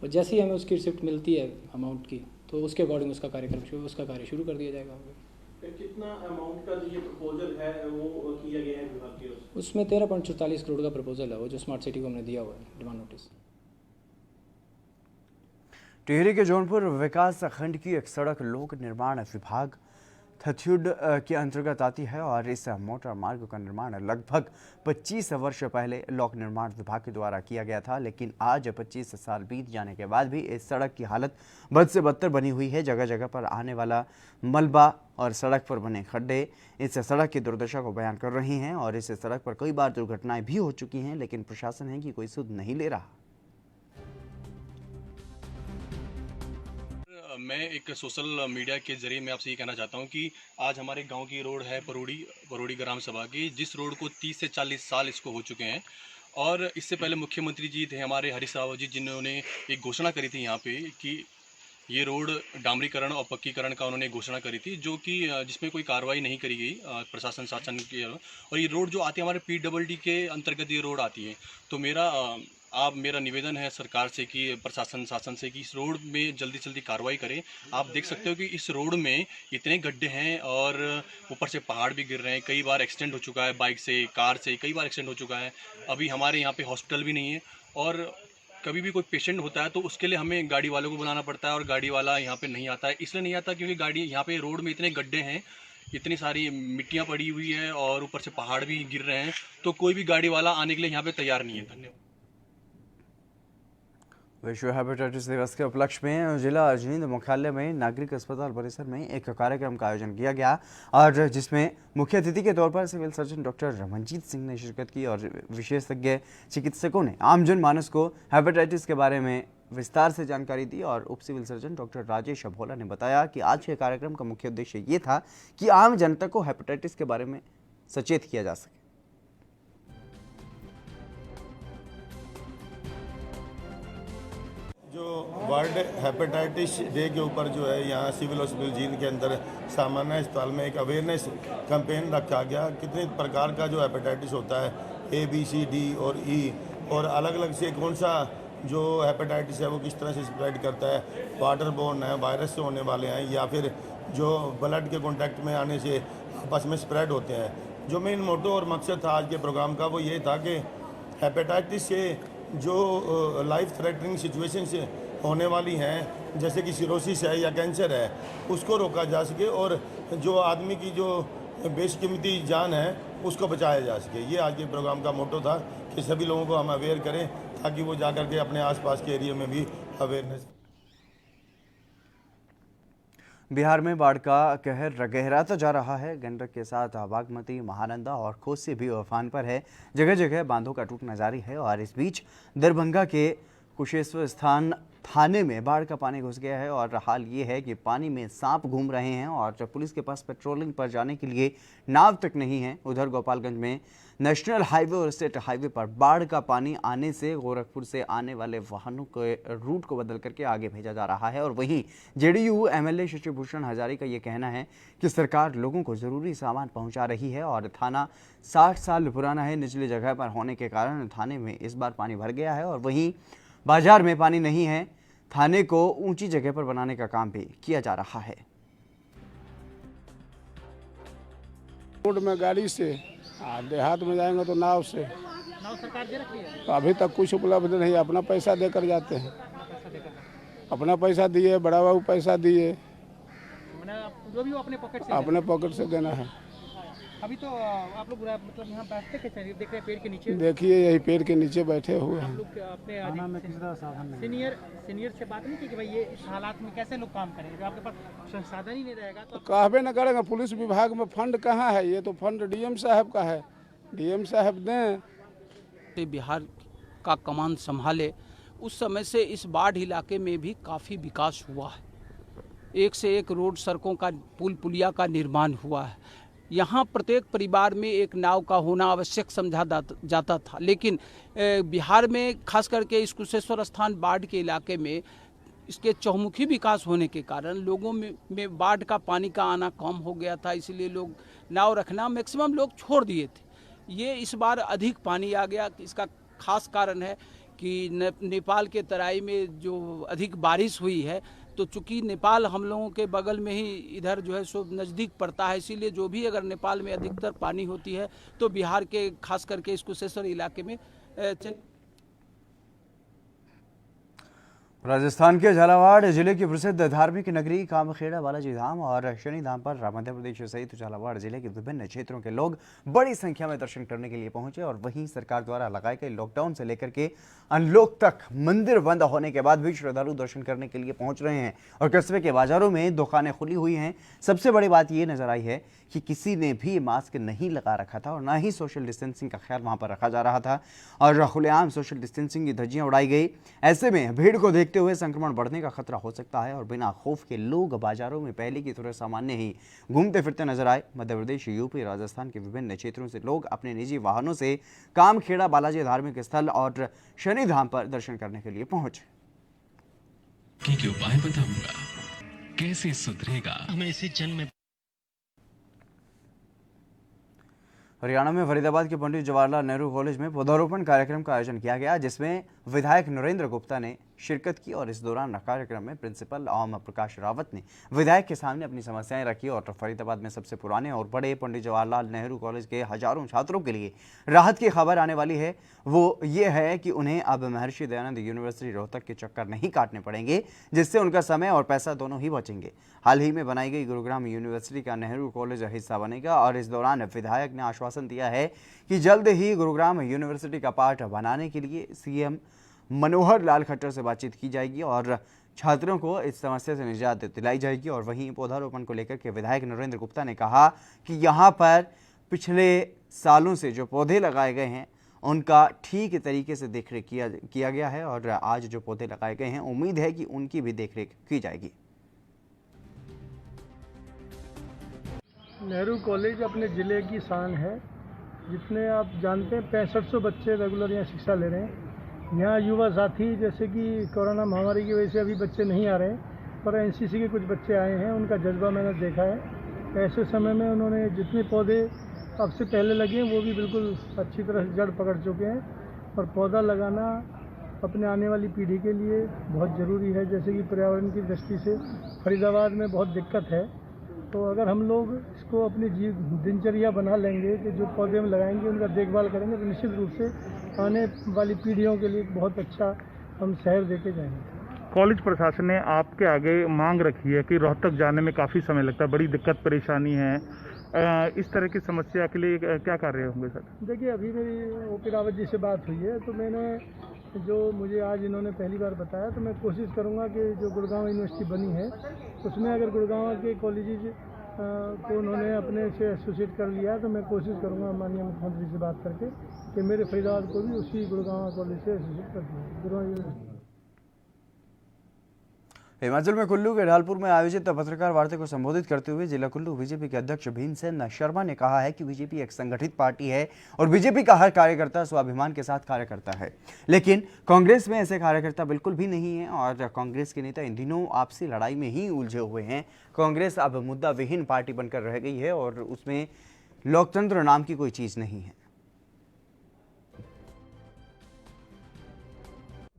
और जैसे ही हमें उसकी रिसिप्ट मिलती है अमाउंट की, तो उसके अकॉर्डिंग उसका कार्य शुरू कर दिया जाएगा। कितना अमाउंट का जो ये प्रपोजल है वो किया गया है विभाग की? उसमें 13.44 करोड़ का प्रपोजल है वो, जो स्मार्ट सिटी को हमने दिया हुआ है डिमांड नोटिस। टिहरी के जौनपुर विकास खंड की एक सड़क लोक निर्माण विभाग थथ्युड के अंतर्गत आती है और इस मोटर मार्ग का निर्माण लगभग 25 वर्ष पहले लोक निर्माण विभाग के द्वारा किया गया था, लेकिन आज 25 साल बीत जाने के बाद भी इस सड़क की हालत बद से बदतर बनी हुई है। जगह जगह पर आने वाला मलबा और सड़क पर बने खड्डे इस सड़क की दुर्दशा को बयान कर रही हैं और इस सड़क पर कई बार दुर्घटनाएं भी हो चुकी हैं, लेकिन प्रशासन है कि कोई सुध नहीं ले रहा। मैं एक सोशल मीडिया के जरिए मैं आपसे ये कहना चाहता हूँ कि आज हमारे गांव की रोड है परोड़ी ग्राम सभा की, जिस रोड को 30 से 40 साल इसको हो चुके हैं। और इससे पहले मुख्यमंत्री जी थे हमारे हरीश रावत जी, जिन्होंने एक घोषणा करी थी यहाँ पे कि ये रोड डामरीकरण और पक्कीकरण का उन्होंने घोषणा करी थी, जो कि जिसमें कोई कार्रवाई नहीं करी गई प्रशासन शासन की। और ये रोड जो आती है हमारे PWD के अंतर्गत ये रोड आती है। तो मेरा निवेदन है सरकार से कि प्रशासन शासन से कि इस रोड में जल्दी से जल्दी कार्रवाई करें। आप देख सकते हो कि इस रोड में इतने गड्ढे हैं और ऊपर से पहाड़ भी गिर रहे हैं। कई बार एक्सीडेंट हो चुका है, बाइक से कार से कई बार एक्सीडेंट हो चुका है। अभी हमारे यहाँ पे हॉस्पिटल भी नहीं है और कभी भी कोई पेशेंट होता है तो उसके लिए हमें गाड़ी वालों को बुलाना पड़ता है और गाड़ी वाला यहाँ पे नहीं आता है। इसलिए नहीं आता क्योंकि गाड़ी यहाँ पे रोड में इतने गड्ढे हैं, इतनी सारी मिट्टियाँ पड़ी हुई है और ऊपर से पहाड़ भी गिर रहे हैं, तो कोई भी गाड़ी वाला आने के लिए यहाँ पे तैयार नहीं है। धन्यवाद। विश्व हेपेटाइटिस दिवस के उपलक्ष्य में जिला जींद मुख्यालय में नागरिक अस्पताल परिसर में एक कार्यक्रम का आयोजन किया गया और जिसमें मुख्य अतिथि के तौर पर civil surgeon doctor Ramanjeet Singh ने शिरकत की और विशेषज्ञ चिकित्सकों ने आम जनमानस को हेपेटाइटिस के बारे में विस्तार से जानकारी दी। और उप सिविल सर्जन डॉक्टर राजेश अभोला ने बताया कि आज के कार्यक्रम का मुख्य उद्देश्य ये था कि आम जनता को हेपेटाइटिस के बारे में सचेत किया जा सके। जो वर्ल्ड हेपेटाइटिस डे के ऊपर जो है यहाँ सिविल हॉस्पिटल जींद के अंदर सामान्य अस्पताल में एक अवेयरनेस कैंपेन रखा गया। कितने प्रकार का जो हेपेटाइटिस होता है, ABCD और E, और अलग अलग से कौन सा जो हेपेटाइटिस है वो किस तरह से स्प्रेड करता है, वाटर बोर्न है, वायरस से होने वाले हैं, या फिर जो ब्लड के कॉन्टैक्ट में आने से आपस में स्प्रेड होते हैं। जो मेन मोटो और मकसद था आज के प्रोग्राम का वो ये था कि हेपेटाइटिस से जो लाइफ थ्रेटनिंग सिचुएशन से होने वाली हैं, जैसे कि सिरोसिस है या कैंसर है, उसको रोका जा सके और जो आदमी की जो बेशकीमती जान है उसको बचाया जा सके। ये आज के प्रोग्राम का मोटो था कि सभी लोगों को हम अवेयर करें ताकि वो जाकर के अपने आसपास के एरिया में भी अवेयरनेस। बिहार में बाढ़ का कहर गहराता जा रहा है। गंडक के साथ बागमती, महानंदा और कोसी भी उफान पर है। जगह जगह बांधों का टूटना जारी है और इस बीच दरभंगा के कुशेश्वर स्थान थाने में बाढ़ का पानी घुस गया है और हाल ये है कि पानी में सांप घूम रहे हैं और पुलिस के पास पेट्रोलिंग पर जाने के लिए नाव तक नहीं है। उधर गोपालगंज में नेशनल हाईवे और स्टेट हाईवे पर बाढ़ का पानी आने से गोरखपुर से आने वाले वाहनों के रूट को बदल करके आगे भेजा जा रहा है। और वहीं JDU MLA शशि भूषण हजारी का ये कहना है कि सरकार लोगों को ज़रूरी सामान पहुंचा रही है और थाना 60 साल पुराना है। निचली जगह पर होने के कारण थाने में इस बार पानी भर गया है और वहीं बाजार में पानी नहीं है। थाने को ऊंची जगह पर बनाने का काम भी किया जा रहा है। रोड में गाड़ी से, देहात में जाएंगे तो नाव से। नाव सरकार दे रखी है? तो अभी तक कुछ उपलब्ध नहीं, अपना पैसा देकर जाते हैं। अपना पैसा दिए, बड़ा बाबू पैसा दिए, जो भी अपने पॉकेट से, अपने पॉकेट से देना है। अभी तो आप लोग मतलब यहाँ बैठते कैसे, देख रहे हैं पेड़ के नीचे? देखिए यही पेड़ के नीचे बैठे हुए हैं। लोग अपने सीनियर से बात नहीं की कि भाई ये इस हालात में कैसे लोग काम करेंगे? आपके पास संसाधन ही नहीं रहेगा तो कहबे न करेंगे। पुलिस विभाग में फंड कहाँ है? ये तो फंड DM साहब का है, DM साहब दें। बिहार का कमान संभाले उस समय से इस बाढ़ इलाके में भी काफ़ी विकास हुआ है। एक से एक रोड, सड़कों का, पुल पुलिया का निर्माण हुआ है। यहाँ प्रत्येक परिवार में एक नाव का होना आवश्यक समझा जाता था। लेकिन बिहार में खास करके इस कुशेश्वर स्थान बाढ़ के इलाके में इसके चहुमुखी विकास होने के कारण लोगों में बाढ़ का पानी का आना कम हो गया था, इसलिए लोग नाव रखना मैक्सिमम लोग छोड़ दिए थे। ये इस बार अधिक पानी आ गया। इसका खास कारण है कि नेपाल के तराई में जो अधिक बारिश हुई है, तो चूंकि नेपाल हम लोगों के बगल में ही इधर जो है सो नज़दीक पड़ता है, इसीलिए जो भी अगर नेपाल में अधिकतर पानी होती है तो बिहार के खास करके इस कुशेश्वर इलाके में राजस्थान के झालावाड़ जिले की प्रसिद्ध धार्मिक नगरी कामखेड़ा बालाजी धाम और शनि धाम पर मध्य प्रदेश सहित झालावाड़ जिले के विभिन्न क्षेत्रों के लोग बड़ी संख्या में दर्शन करने के लिए पहुंचे। और वहीं सरकार द्वारा लगाए गए लॉकडाउन से लेकर के अनलॉक तक मंदिर बंद होने के बाद भी श्रद्धालु दर्शन करने के लिए पहुंच रहे हैं और कस्बे के बाजारों में दुकानें खुली हुई हैं। सबसे बड़ी बात ये नजर आई है कि किसी ने भी मास्क नहीं लगा रखा था और ना ही सोशल डिस्टेंसिंग का ख्याल वहां पर रखा जा रहा था और खुलेआम सोशल डिस्टेंसिंग की धज्जियां उड़ाई गई। ऐसे में भीड़ को देखते हुए संक्रमण बढ़ने का खतरा हो सकता है और बिना खौफ के लोग बाजारों में पहले की तरह सामान्य ही घूमते फिरते नजर आए। मध्य प्रदेश, यूपी, राजस्थान के विभिन्न क्षेत्रों से लोग अपने निजी वाहनों से कामखेड़ा बालाजी धार्मिक स्थल और शनि धाम पर दर्शन करने के लिए पहुंचे। के उपाय बताऊंगा, कैसे सुधरेगा हमें इसी जन्म में। हरियाणा में फरीदाबाद के पंडित जवाहरलाल नेहरू कॉलेज में पौधारोपण कार्यक्रम का आयोजन किया गया, जिसमें विधायक नरेंद्र गुप्ता ने शिरकत की और इस दौरान कार्यक्रम में प्रिंसिपल ओम प्रकाश रावत ने विधायक के सामने अपनी समस्याएं रखी और फरीदाबाद में सबसे पुराने और बड़े पंडित जवाहरलाल नेहरू कॉलेज के हजारों छात्रों के लिए राहत की खबर आने वाली है। वो ये है कि उन्हें अब महर्षि दयानंद यूनिवर्सिटी रोहतक के चक्कर नहीं काटने पड़ेंगे, जिससे उनका समय और पैसा दोनों ही बचेंगे। हाल ही में बनाई गई गुरुग्राम यूनिवर्सिटी का नेहरू कॉलेज हिस्सा बनेगा और इस दौरान विधायक ने आश्वासन दिया है कि जल्द ही गुरुग्राम यूनिवर्सिटी का पार्ट बनाने के लिए सीएम मनोहर लाल खट्टर से बातचीत की जाएगी और छात्रों को इस समस्या से निजात दिलाई जाएगी। और वहीं पौधारोपण को लेकर के विधायक नरेंद्र गुप्ता ने कहा कि यहाँ पर पिछले सालों से जो पौधे लगाए गए हैं उनका ठीक तरीके से देखरेख किया गया है और आज जो पौधे लगाए गए हैं उम्मीद है कि उनकी भी देखरेख की जाएगी। नेहरू कॉलेज अपने ज़िले की शान है। जितने आप जानते हैं 6500 बच्चे रेगुलर यहाँ शिक्षा ले रहे हैं। यहाँ युवा साथी जैसे कि कोरोना महामारी की वजह से अभी बच्चे नहीं आ रहे हैं, पर एनसीसी के कुछ बच्चे आए हैं, उनका जज्बा मैंने देखा है। ऐसे समय में उन्होंने जितने पौधे अब से पहले लगे हैं वो भी बिल्कुल अच्छी तरह से जड़ पकड़ चुके हैं। और पौधा लगाना अपने आने वाली पीढ़ी के लिए बहुत ज़रूरी है। जैसे कि पर्यावरण की दृष्टि से फरीदाबाद में बहुत दिक्कत है, तो अगर हम लोग इसको अपनी दिनचर्या बना लेंगे कि जो पौधे हम लगाएंगे उनका देखभाल करेंगे, तो निश्चित रूप से आने वाली पीढ़ियों के लिए बहुत अच्छा हम शहर देके जाएंगे। कॉलेज प्रशासन ने आपके आगे मांग रखी है कि रोहतक जाने में काफ़ी समय लगता है, बड़ी दिक्कत परेशानी है। इस तरह की समस्या के लिए क्या कर रहे होंगे सर? देखिए, अभी मेरी ओपी रावत जी से बात हुई है, तो मैंने जो मुझे आज इन्होंने पहली बार बताया, तो मैं कोशिश करूंगा कि जो गुड़गांव यूनिवर्सिटी बनी है उसमें अगर गुड़गांव के कॉलेजेज को उन्होंने अपने से एसोसिएट कर लिया है, तो मैं कोशिश करूंगा माननीय मुख्यमंत्री से बात करके कि मेरे फरीदाबाद को भी उसी गुड़गांव कॉलेज से एसोसिएट कर दिया। गुड़गांव यूनिवर्सिटी हिमाचल में कुल्लू के ढालपुर में आयोजित पत्रकार वार्ता को संबोधित करते हुए जिला कुल्लू बीजेपी के अध्यक्ष भीमसेन शर्मा ने कहा है कि बीजेपी एक संगठित पार्टी है और बीजेपी का हर कार्यकर्ता स्वाभिमान के साथ कार्य करता है, लेकिन कांग्रेस में ऐसे कार्यकर्ता बिल्कुल भी नहीं है और कांग्रेस के नेता इन दिनों आपसी लड़ाई में ही उलझे हुए हैं। कांग्रेस अब मुद्दा विहीन पार्टी बनकर रह गई है और उसमें लोकतंत्र नाम की कोई चीज नहीं है।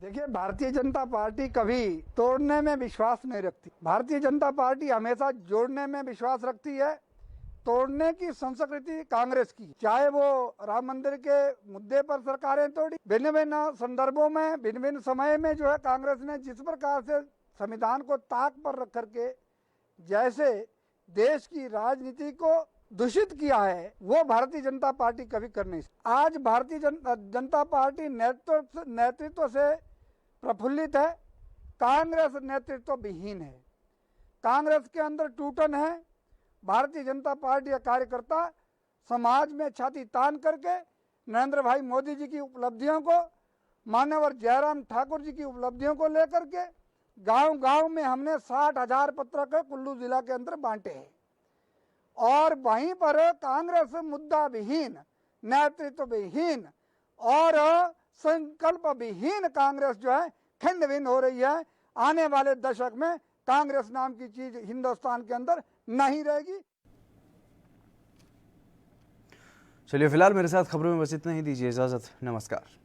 देखिए, भारतीय जनता पार्टी कभी तोड़ने में विश्वास नहीं रखती। भारतीय जनता पार्टी हमेशा जोड़ने में विश्वास रखती है। तोड़ने की संस्कृति कांग्रेस की, चाहे वो राम मंदिर के मुद्दे पर सरकारें तोड़ी, भिन्न भिन्न संदर्भों में भिन्न भिन्न समय में जो है कांग्रेस ने जिस प्रकार से संविधान को ताक पर रख करके जैसे देश की राजनीति को दूषित किया है, वो भारतीय जनता पार्टी कभी कर नहीं सकती। आज भारतीय जनता पार्टी नेतृत्व से प्रफुल्लित है, कांग्रेस नेतृत्व विहीन है। कांग्रेस के अंदर टूटन है। भारतीय जनता पार्टी का कार्यकर्ता समाज में छाती तान करके नरेंद्र भाई मोदी जी की उपलब्धियों को, मान्यवर जयराम ठाकुर जी की उपलब्धियों को लेकर के गांव-गांव में हमने 60,000 पत्रक कुल्लू जिला के अंदर बांटे हैं और वहीं पर कांग्रेस मुद्दा विहीन, नेतृत्व विहीन और संकल्प विहीन कांग्रेस जो है खिंड भिन्न हो रही है। आने वाले दशक में कांग्रेस नाम की चीज हिंदुस्तान के अंदर नहीं रहेगी। चलिए फिलहाल मेरे साथ खबरों में बस इतना ही, दीजिए इजाजत, नमस्कार।